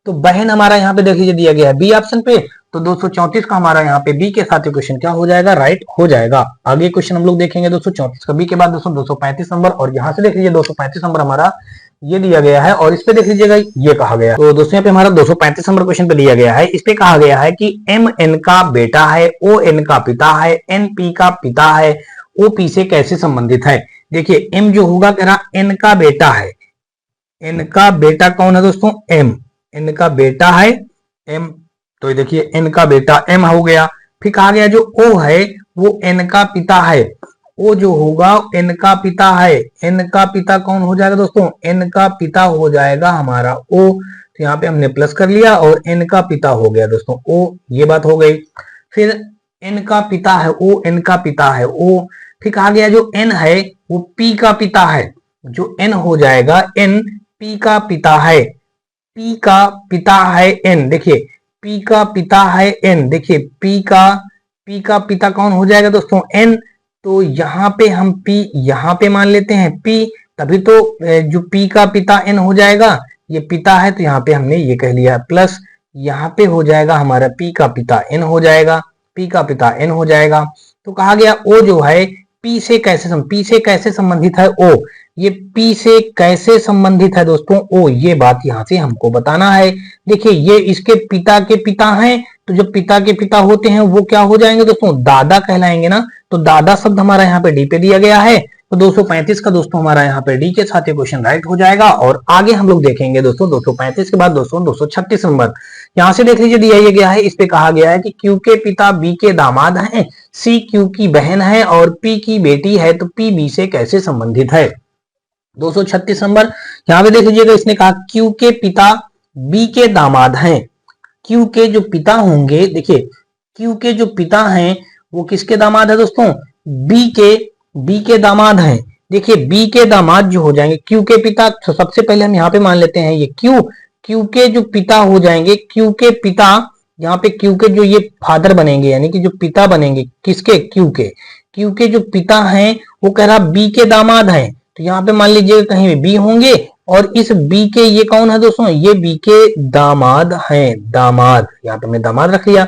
A: तो बहन हमारा यहाँ पे देख लीजिए दिया गया है बी ऑप्शन पे, तो 234 का हमारा यहाँ पे बी के साथ क्वेश्चन क्या हो जाएगा, राइट हो जाएगा। आगे क्वेश्चन हम लोग देखेंगे 234 का बी के बाद दोस्तों 235 नंबर, और यहाँ से देख लीजिए 235 नंबर हमारा ये दिया गया है, और इस पे देख लीजिएगा ये कहा गया, तो दोस्तों यहाँ पे हमारा 235 नंबर क्वेश्चन पे दिया गया है, इस पे कहा गया है कि एम एन का बेटा है, ओ एन का पिता है, एन पी का पिता है, ओ पी से कैसे संबंधित है। देखिए एम जो होगा कह रहा एन का बेटा है, एन का बेटा कौन है दोस्तों, एम, एन का बेटा है एम, तो देखिए एन का बेटा एम हो गया। फिर कहा गया जो ओ है वो एन का पिता है, ओ जो होगा एन का पिता है, एन का पिता कौन हो जाएगा दोस्तों, एन का पिता हो जाएगा हमारा ओ, तो यहाँ पे हमने प्लस कर लिया और एन का पिता हो गया दोस्तों ओ, ये बात हो गई। फिर एन का पिता है ओ, एन का पिता है ओ, फिर कहा गया जो एन है वो पी का पिता है, जो एन हो जाएगा एन पी का पिता है, पी का पिता है एन, देखिए पी का पिता है एन, देखिए पी का पिता कौन हो जाएगा दोस्तों एन, तो यहाँ पे हम पी यहाँ पे मान लेते हैं पी, तभी तो जो पी का पिता एन हो जाएगा, ये पिता है तो यहाँ पे हमने ये कह लिया, प्लस यहाँ पे हो जाएगा हमारा पी का पिता एन हो जाएगा, पी का पिता एन हो जाएगा। तो कहा गया ओ जो है पी से कैसे संबंधित है ओ, ये पी से कैसे संबंधित है दोस्तों ओ, ये बात यहाँ से हमको बताना है। देखिए ये इसके पिता के पिता हैं, तो जब पिता के पिता होते हैं वो क्या हो जाएंगे दोस्तों, दादा कहलाएंगे ना, तो दादा शब्द हमारा यहाँ पे डी पे दिया गया है, तो 235 का दोस्तों हमारा यहाँ पे डी के साथ ये क्वेश्चन राइट हो जाएगा। और आगे हम लोग देखेंगे दोस्तों 235 के बाद दोस्तों 236 नंबर, यहाँ से देख लीजिए दिया गया है, इस पे कहा गया है कि क्यू के पिता बी के दामाद हैं, सी क्यू की बहन है और पी की बेटी है, तो पी बी से कैसे संबंधित है। 236 नंबर यहाँ पे देख लीजिएगा, इसने कहा क्यू के पिता बी के दामाद हैं, क्यू के जो पिता होंगे, देखिए क्यू के जो पिता हैं वो किसके दामाद है दोस्तों, बी के दामाद हैं। देखिए बी के दामाद जो हो जाएंगे क्यू के पिता, तो सबसे पहले हम यहाँ पे मान लेते हैं ये क्यू के जो पिता हो जाएंगे, क्यू के पिता यहाँ पे क्यू के जो ये फादर बनेंगे, यानी कि जो पिता बनेंगे किसके, क्यू के जो पिता हैं वो कह रहा बी के दामाद हैं, तो यहाँ पे मान लीजिए कहीं भी बी होंगे, और इस बी के ये कौन है दोस्तों, ये बी के दामाद हैं, दामाद, यहाँ पे हमने दामाद रख लिया।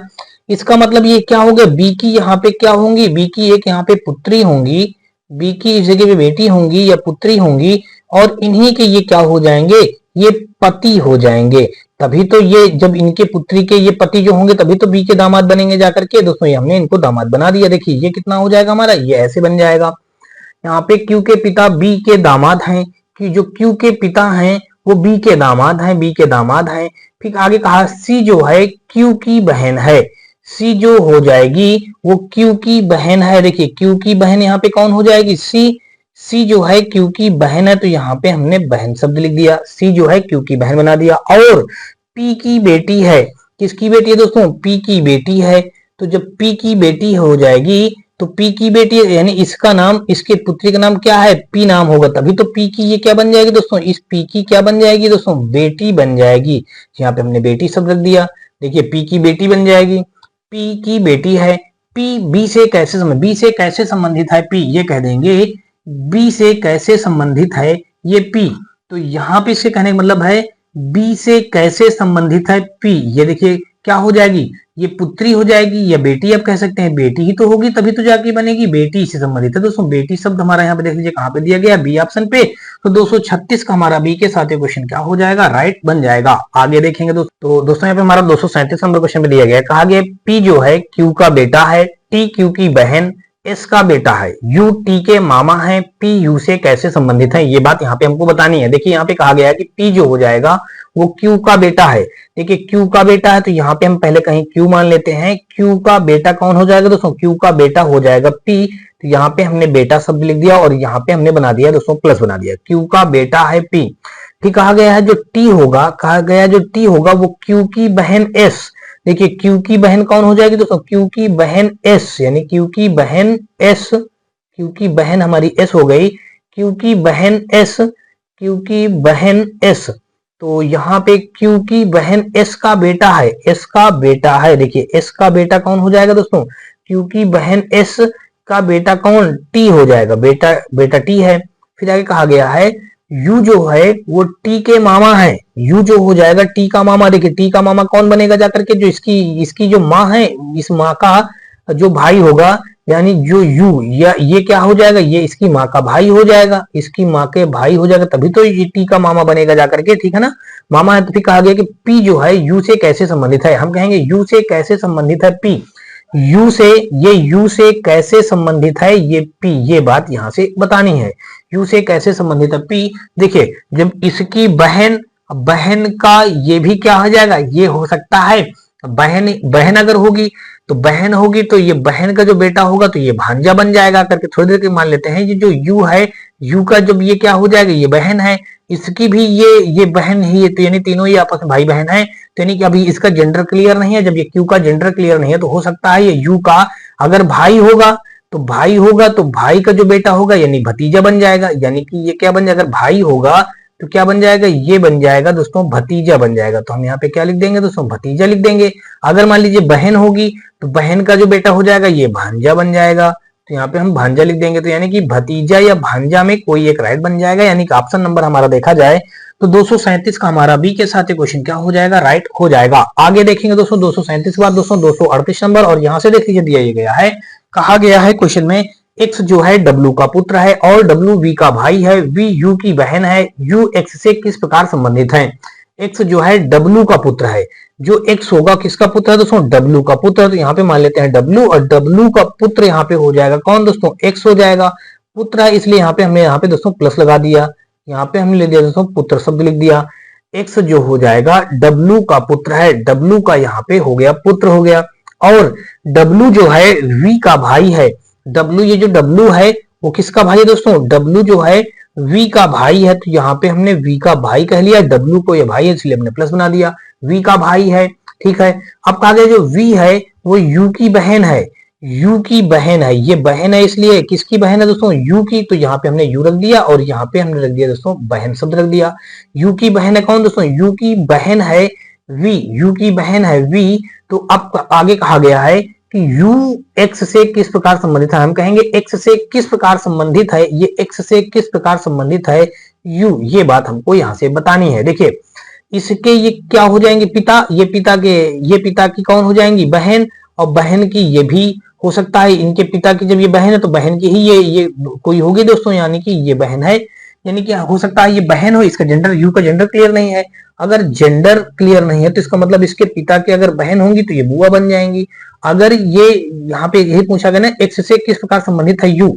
A: इसका मतलब ये क्या हो गया, बी की यहाँ पे क्या होंगी, बी की एक यहाँ पे पुत्री होंगी, बी की इस जगह पे बेटी होंगी या पुत्री होंगी, और इन्हीं के ये क्या हो जाएंगे, ये पति हो जाएंगे, तभी तो ये जब इनके पुत्री के ये पति जो होंगे तभी तो बी के दामाद बनेंगे जाकर के दोस्तों, ये हमने इनको दामाद बना दिया। देखिए ये कितना हो जाएगा हमारा, ये ऐसे बन जाएगा, यहाँ पे क्यू के पिता बी के दामाद हैं, कि जो क्यू के पिता हैं वो बी के दामाद हैं, बी के दामाद हैं। फिर आगे कहा सी जो है क्यू की बहन है, सी जो हो जाएगी वो क्यू की बहन है, देखिए क्यू की बहन यहाँ पे कौन हो जाएगी, सी जो है क्यू की बहन है, तो यहाँ पे हमने बहन शब्द लिख दिया, सी जो है क्यू की बहन बना दिया। और पी की बेटी है, किसकी बेटी है दोस्तों, पी की बेटी है, तो जब पी की बेटी हो जाएगी तो पी की बेटी यानी इसका नाम, इसके पुत्री का नाम क्या है, पी नाम होगा, तभी तो पी की ये क्या बन जाएगी दोस्तों, इस पी की क्या बन जाएगी दोस्तों, बेटी बन जाएगी, यहाँ पे हमने बेटी शब्द रख दिया। देखिए पी की बेटी बन जाएगी, पी की बेटी है, पी बी से कैसे संबंधित है, पी ये कह देंगे बी से कैसे संबंधित है ये पी, तो यहाँ पे इसके कहने का मतलब है बी से कैसे संबंधित है पी, ये देखिए क्या हो जाएगी, ये पुत्री हो जाएगी या बेटी, आप कह सकते हैं बेटी ही तो होगी तभी तो जाके बनेगी, बेटी से संबंधित है दोस्तों। बेटी शब्द हमारा यहाँ पे देख लीजिए कहाँ पे दिया गया, बी ऑप्शन पे, तो 236 का हमारा बी के साथ क्वेश्चन क्या हो जाएगा, राइट बन जाएगा। आगे देखेंगे दोस्तों, तो दोस्तों यहाँ पे हमारा 237 नंबर क्वेश्चन पे दिया गया है, कहा गया पी जो है क्यू का बेटा है, टी क्यू की बहन, एस का बेटा है, यू टी के मामा है, पी यू से कैसे संबंधित है, ये बात यहाँ पे हमको बतानी है। देखिए यहाँ पे कहा गया है कि पी जो हो जाएगा वो क्यू का बेटा है। देखिए क्यू का बेटा है तो यहाँ पे हम पहले कहीं क्यू मान लेते हैं। क्यू का बेटा कौन हो जाएगा दोस्तों, क्यू का बेटा हो जाएगा पी। तो यहाँ पे हमने बेटा शब्द लिख दिया और यहाँ पे हमने बना दिया दोस्तों प्लस बना दिया, क्यू का बेटा है पी। ठीक, कहा गया है जो टी होगा, कहा गया जो टी होगा वो क्यू की बहन एस। देखिए क्यू की बहन कौन हो जाएगी दोस्तों, क्यू की बहन एस, यानी क्यू की बहन एस, क्यू की बहन हमारी एस हो गई, क्यू की बहन एस, क्यू की बहन एस। तो यहाँ पे क्यू की बहन एस का बेटा है, एस का बेटा है। देखिए एस का बेटा कौन हो जाएगा दोस्तों, क्यू की बहन एस का बेटा कौन, टी हो जाएगा, बेटा टी है। फिर आगे कहा गया है यू जो है वो टी के मामा है, यू जो हो जाएगा टी का मामा। देखिए टी का मामा कौन बनेगा जाकर के, जो इसकी जो माँ है, इस माँ का जो भाई होगा, यानी जो यू या ये क्या हो जाएगा, ये इसकी माँ का भाई हो जाएगा, इसकी माँ के भाई हो जाएगा, तभी तो ये टी का मामा बनेगा जाकर के, ठीक है ना, मामा है। तो फिर कहा गया कि पी जो है यू से कैसे संबंधित है, हम कहेंगे यू से कैसे संबंधित है पी, यू से कैसे संबंधित है ये पी, ये बात यहां से बतानी है, यू से कैसे संबंधित है पी। देखिए जब इसकी बहन का ये भी क्या हो जाएगा, ये हो सकता है बहन अगर होगी तो ये बहन का जो बेटा होगा तो ये भांजा बन जाएगा करके थोड़ी देर के मान लेते हैं। ये जो यू है, यू का जब ये क्या हो जाएगा, ये बहन है, इसकी भी ये बहन ही है, तो यानी तीनों ही आपस में भाई बहन है। तो यानी कि अभी इसका जेंडर क्लियर नहीं है, जब ये क्यू का जेंडर क्लियर नहीं है तो हो सकता है ये यू का अगर भाई होगा तो भाई का जो बेटा होगा यानी भतीजा बन जाएगा, यानी कि ये क्या बन जाएगा, अगर भाई होगा तो क्या बन जाएगा, ये बन जाएगा दोस्तों भतीजा बन जाएगा। तो हम यहाँ पे क्या लिख देंगे दोस्तों, भतीजा लिख देंगे। अगर मान लीजिए बहन होगी तो बहन का जो बेटा हो जाएगा ये भांजा बन जाएगा, तो यहाँ पे हम भांजा लिख देंगे। तो यानी कि भतीजा या भांजा में कोई एक राइट बन जाएगा, यानी कि ऑप्शन नंबर हमारा देखा जाए तो 237 का हमारा बी के साथ क्वेश्चन क्या हो जाएगा, राइट हो जाएगा। आगे देखेंगे दोस्तों 237 के बाद दोस्तों 238 नंबर, और यहाँ से देख लीजिए दिया गया है, कहा गया है क्वेश्चन में एक्स जो है डब्ल्यू का पुत्र है और डब्ल्यू वी का भाई है, वी यू की बहन है, यू एक्स से किस प्रकार संबंधित है। एक्स जो है डब्ल्यू का पुत्र है, जो एक्स होगा किसका पुत्र है दोस्तों, डब्ल्यू का पुत्र है। तो यहाँ पे मान लेते हैं डब्ल्यू, और डब्ल्यू का पुत्र यहाँ पे हो जाएगा कौन दोस्तों, एक्स हो जाएगा, पुत्र है इसलिए यहाँ पे हमने यहाँ पे दोस्तों प्लस लगा दिया, यहाँ पे हमने ले दिया दोस्तों पुत्र शब्द लिख दिया। एक्स जो हो जाएगा डब्ल्यू का पुत्र है, डब्ल्यू का यहाँ पे हो गया पुत्र हो गया, और डब्ल्यू जो है वी का भाई है, डब्ल्यू ये जो डब्ल्यू है वो किसका भाई है दोस्तों, डब्ल्यू जो है वी का भाई है। तो यहाँ पे हमने वी का भाई कह लिया, डब्ल्यू को ये भाई है इसलिए हमने प्लस बना दिया, वी का भाई है, ठीक है। अब कहा गया जो वी है वो यू की बहन है, यू की बहन है, ये बहन है इसलिए किसकी बहन है दोस्तों, यू की। तो यहाँ पे हमने यू रख दिया और यहाँ पे हमने रख दिया दोस्तों बहन शब्द रख दिया। यू की बहन है कौन दोस्तों, यू की बहन है वी, यू की बहन है वी। तो अब आगे कहा गया है कि यू एक्स से किस प्रकार संबंधित है, हम कहेंगे एक्स से किस प्रकार संबंधित है, ये एक्स से किस प्रकार संबंधित है यू, ये बात हमको यहाँ से बतानी है। देखिए इसके ये क्या हो जाएंगे पिता, ये पिता की कौन हो जाएंगी बहन, और बहन की ये भी हो सकता है, इनके पिता की जब ये बहन है तो बहन की ही ये कोई होगी दोस्तों, यानी कि ये बहन है, यानी कि हो सकता है ये बहन हो, इसका जेंडर यू का जेंडर क्लियर नहीं है। अगर जेंडर क्लियर नहीं है तो इसका मतलब इसके पिता की अगर बहन होंगी तो ये बुआ बन जाएंगी। अगर ये यहाँ पे यही पूछा गया ना एक्स से किस प्रकार संबंधित है यू,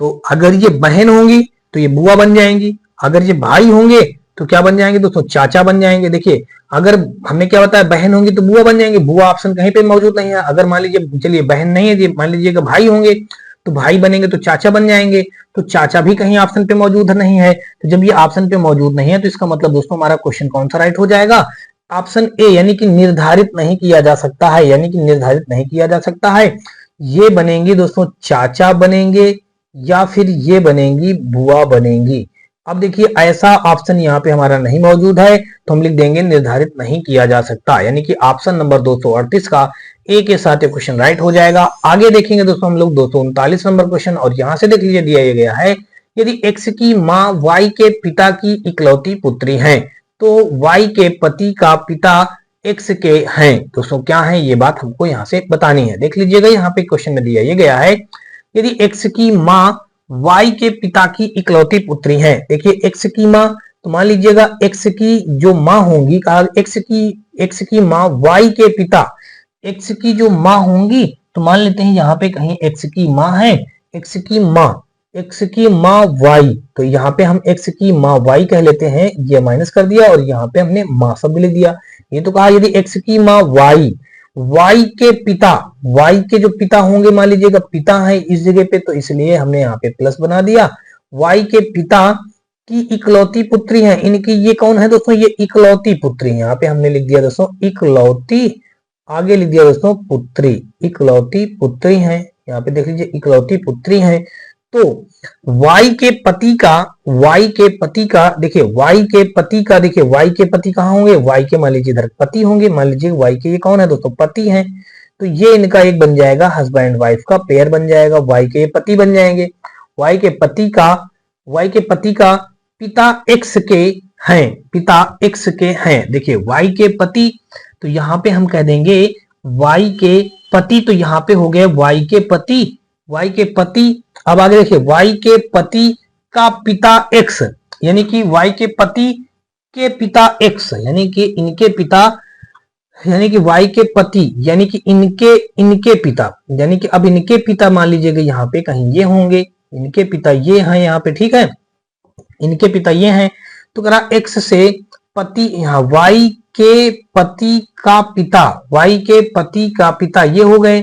A: तो अगर ये बहन होंगी तो ये बुआ बन जाएंगी, अगर ये भाई होंगे तो क्या बन जाएंगे दोस्तों, चाचा बन जाएंगे। देखिए अगर हमने क्या बताया बहन होंगी तो बुआ बन जाएंगे, बुआ ऑप्शन कहीं पे मौजूद नहीं है। अगर मान लीजिए चलिए बहन नहीं है, मान लीजिए कि भाई होंगे तो भाई बनेंगे तो चाचा बन जाएंगे, तो चाचा भी कहीं ऑप्शन पे मौजूद नहीं है। तो जब ये ऑप्शन पे मौजूद नहीं है तो इसका मतलब दोस्तों हमारा क्वेश्चन कौन सा राइट हो जाएगा, ऑप्शन ए, यानी कि निर्धारित नहीं किया जा सकता है, यानी कि निर्धारित नहीं किया जा सकता है। ये बनेंगी दोस्तों चाचा बनेंगे या फिर ये बनेंगी बुआ बनेंगी। अब देखिए ऐसा ऑप्शन यहाँ पे हमारा नहीं मौजूद है तो हम लिख देंगे निर्धारित नहीं किया जा सकता, यानी कि ऑप्शन नंबर 238 का ए के साथ ये क्वेश्चन राइट हो जाएगा। आगे देखेंगे दोस्तों हम लोग 239 नंबर क्वेश्चन, और यहां से देख लीजिए दिया गया है यदि एक्स की माँ वाई के पिता की इकलौती पुत्री है तो वाई के पति का पिता एक्स के हैं दोस्तों, क्या है ये बात हमको यहाँ से बतानी है। देख लीजिएगा यहाँ पे क्वेश्चन में दिया ये गया है यदि एक्स की माँ वाई के पिता की इकलौती पुत्री है। देखिए एक्स की माँ, तो मान लीजिएगा एक्स की जो माँ होंगी, कहा एक्स की माँ वाई के पिता, एक्स की जो माँ होंगी तो मान लेते हैं यहाँ पे कहीं x की माँ है, x की माँ y, तो यहाँ पे हम x की माँ y कह लेते हैं, ये माइनस कर दिया और यहाँ पे हमने माँ शब्द लिख दिया। ये तो कहा यदि x की माँ y के पिता, y के जो पिता होंगे मान लीजिएगा पिता है इस जगह पे, तो इसलिए हमने यहाँ पे प्लस बना दिया। y के पिता की इकलौती पुत्री है, इनकी ये कौन है दोस्तों, ये इकलौती पुत्री है। यहाँ पे हमने लिख दिया दोस्तों इकलौती, आगे लिख दिया दोस्तों पुत्री, इकलौती पुत्री है। यहाँ पे देख लीजिए इकलौती पुत्री है। तो y के पति का देखिए y के पति कहाँ होंगे, y के मान लीजिए इधर पति होंगे, मान लीजिए y के ये कौन है दोस्तों, पति हैं। तो ये इनका एक बन जाएगा हस्बैंड वाइफ का पेयर बन जाएगा, y के पति बन जाएंगे। y के पति का पिता x के हैं, देखिए y के पति, तो यहाँ पे हम कह देंगे y के पति, तो यहाँ पे हो गया y के पति। अब आगे देखिए y के पति का पिता x, यानी कि y के पति के पिता x, यानी कि इनके पिता, यानी कि y के पति, यानी कि इनके पिता, यानी कि अब इनके पिता मान लीजिएगा यहाँ पे कहीं ये होंगे, इनके पिता ये हैं यहाँ पे, ठीक है, इनके पिता ये हैं। तो करा x से पति, यहाँ y के पति का पिता ये हो गए।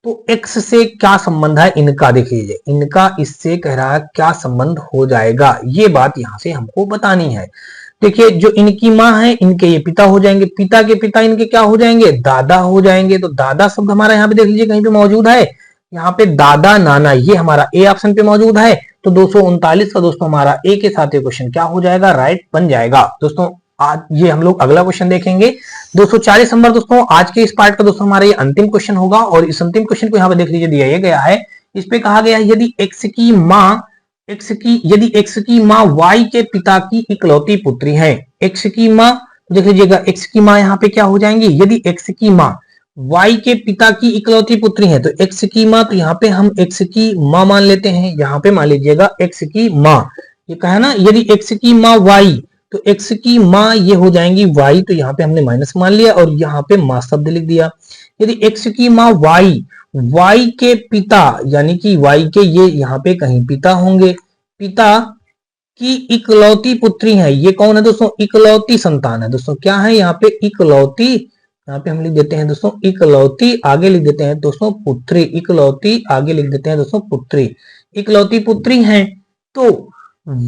A: तो x से क्या संबंध है इनका, देखिए इनका इससे कह रहा है क्या संबंध हो जाएगा, ये बात यहां से हमको बतानी है। देखिए जो इनकी माँ है इनके ये पिता हो जाएंगे, पिता के पिता इनके क्या हो जाएंगे, दादा हो जाएंगे। तो दादा शब्द हमारा यहाँ पे देख लीजिए कहीं पे मौजूद है, यहाँ पे दादा नाना ये हमारा ए ऑप्शन पे मौजूद है। तो 239 का दोस्तों हमारा ए के साथ ये क्वेश्चन क्या हो जाएगा, राइट बन जाएगा। दोस्तों आज ये हम लोग अगला क्वेश्चन देखेंगे 240 नंबर। दोस्तों आज के इस पार्ट का दोस्तों हमारा ये अंतिम क्वेश्चन होगा, और इस अंतिम क्वेश्चन को यहाँ पे देख लीजिए दिया ये गया है, इस पे कहा गया है यदि x की माँ y के पिता की इकलौती पुत्री है, x की माँ, देख लीजिएगा x की माँ यहाँ पे क्या हो जाएंगी, यदि x की माँ y के पिता की इकलौती पुत्री है, तो x की माँ, तो यहाँ पे हम x की माँ मान लेते हैं, यहाँ पे मान लीजिएगा x की माँ, ये कहा ना यदि x की माँ y, तो x की माँ ये हो जाएंगी y, तो यहाँ पे हमने माइनस मान लिया और यहाँ पे माँ शब्द लिख दिया। यदि x की माँ y के पिता, यानी कि y के ये यहाँ पे कहीं पिता होंगे, पिता की इकलौती पुत्री है, ये कौन है दोस्तों, इकलौती संतान है। दोस्तों क्या है यहाँ पे इकलौती, यहाँ पे हम लिख देते हैं दोस्तों इकलौती, आगे लिख देते हैं दोस्तों पुत्री, इकलौती आगे लिख देते हैं दोस्तों पुत्री, इकलौती पुत्री है। तो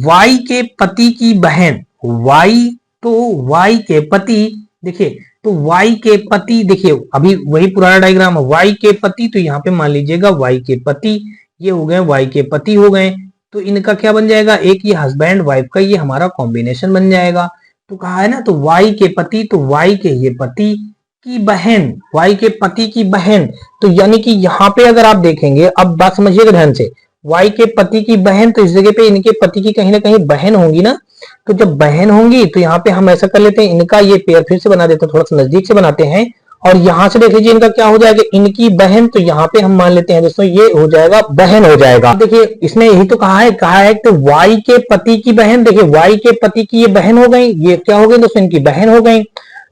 A: y के पति की बहन, y के पति, देखिए तो y के पति, देखिए अभी वही पुराना डायग्राम है, y के पति, तो यहाँ पे मान लीजिएगा y के पति ये हो गए, y के पति हो गए। तो इनका क्या बन जाएगा, एक ये हस्बैंड वाइफ का ये हमारा कॉम्बिनेशन बन जाएगा। तो कहा है ना, तो y के पति, तो y के ये पति की बहन, y के पति की बहन, तो यानी कि यहाँ पे अगर आप देखेंगे, अब बात समझिएगा ध्यान से, y के पति की बहन, तो इस जगह पे इनके पति की कहीं ना कहीं बहन होंगी ना, तो जब बहन होंगी तो यहाँ पे हम ऐसा कर लेते हैं, इनका ये पेयर फिर से बना देते हैं, थोड़ा सा नजदीक से बनाते हैं, और यहाँ से देख लीजिए इनका क्या हो जाएगा, इनकी बहन, तो यहाँ पे हम मान लेते हैं दोस्तों ये हो जाएगा बहन हो जाएगा। देखिए इसने यही तो कहा है तो y के पति की बहन, देखिए y के पति की ये बहन हो गई, ये क्या हो गई दोस्तों, इनकी बहन हो गई।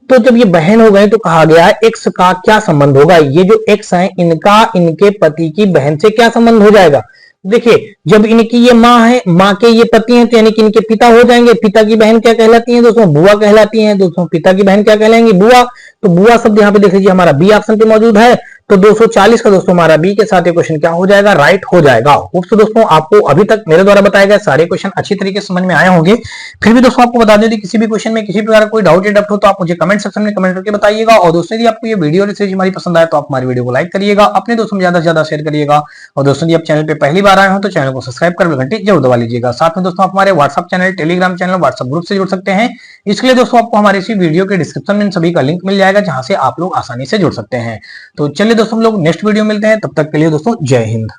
A: तो जब ये बहन हो गए तो कहा गया है x का क्या संबंध होगा, ये जो x है इनका इनके पति की बहन से क्या संबंध हो जाएगा। देखिए जब इनकी ये माँ है, माँ के ये पति हैं, तो यानी कि इनके पिता हो जाएंगे, पिता की बहन क्या कहलाती है दोस्तों, बुआ कहलाती है। दोस्तों पिता की बहन क्या कहलाएंगी, बुआ। तो बुआ शब्द यहाँ पे देख लीजिए हमारा बी ऑप्शन पे मौजूद है। तो 240 का दोस्तों हमारा बी के साथ ये क्वेश्चन क्या हो जाएगा, राइट हो जाएगा। होप्स दोस्तों आपको अभी तक मेरे द्वारा बताए गए सारे क्वेश्चन अच्छी तरीके से समझ में आए होंगे। फिर भी दोस्तों आपको बता दें कि किसी भी क्वेश्चन में किसी प्रकार कोई डाउट या डप्ट हो तो आप मुझे कमेंट सेक्शन में कमेंट करके बताइएगा। और दोस्तों यदि आपको ये वीडियो और रिसर्च हमारी पसंद आए तो आप हमारी वीडियो को लाइक करिएगा, अपने दोस्तों में ज्यादा से ज्यादा शेयर करिएगा। और दोस्तों यदि आप चैनल पे पहली बार आए हो तो चैनल को सब्सक्राइब कर घंटी जरूर दबा लीजिएगा। साथ में दोस्तों आप हमारे WhatsApp channel, Telegram channel, WhatsApp group से जुड़ सकते हैं। इसके लिए दोस्तों आपको हमारे इसी वीडियो के डिस्क्रिप्शन में सभी का लिंक मिल जाएगा, जहां से आप लोग आसानी से जुड़ सकते हैं। तो चलिए दोस्तों हम लोग नेक्स्ट वीडियो मिलते हैं, तब तक के लिए दोस्तों जय हिंद।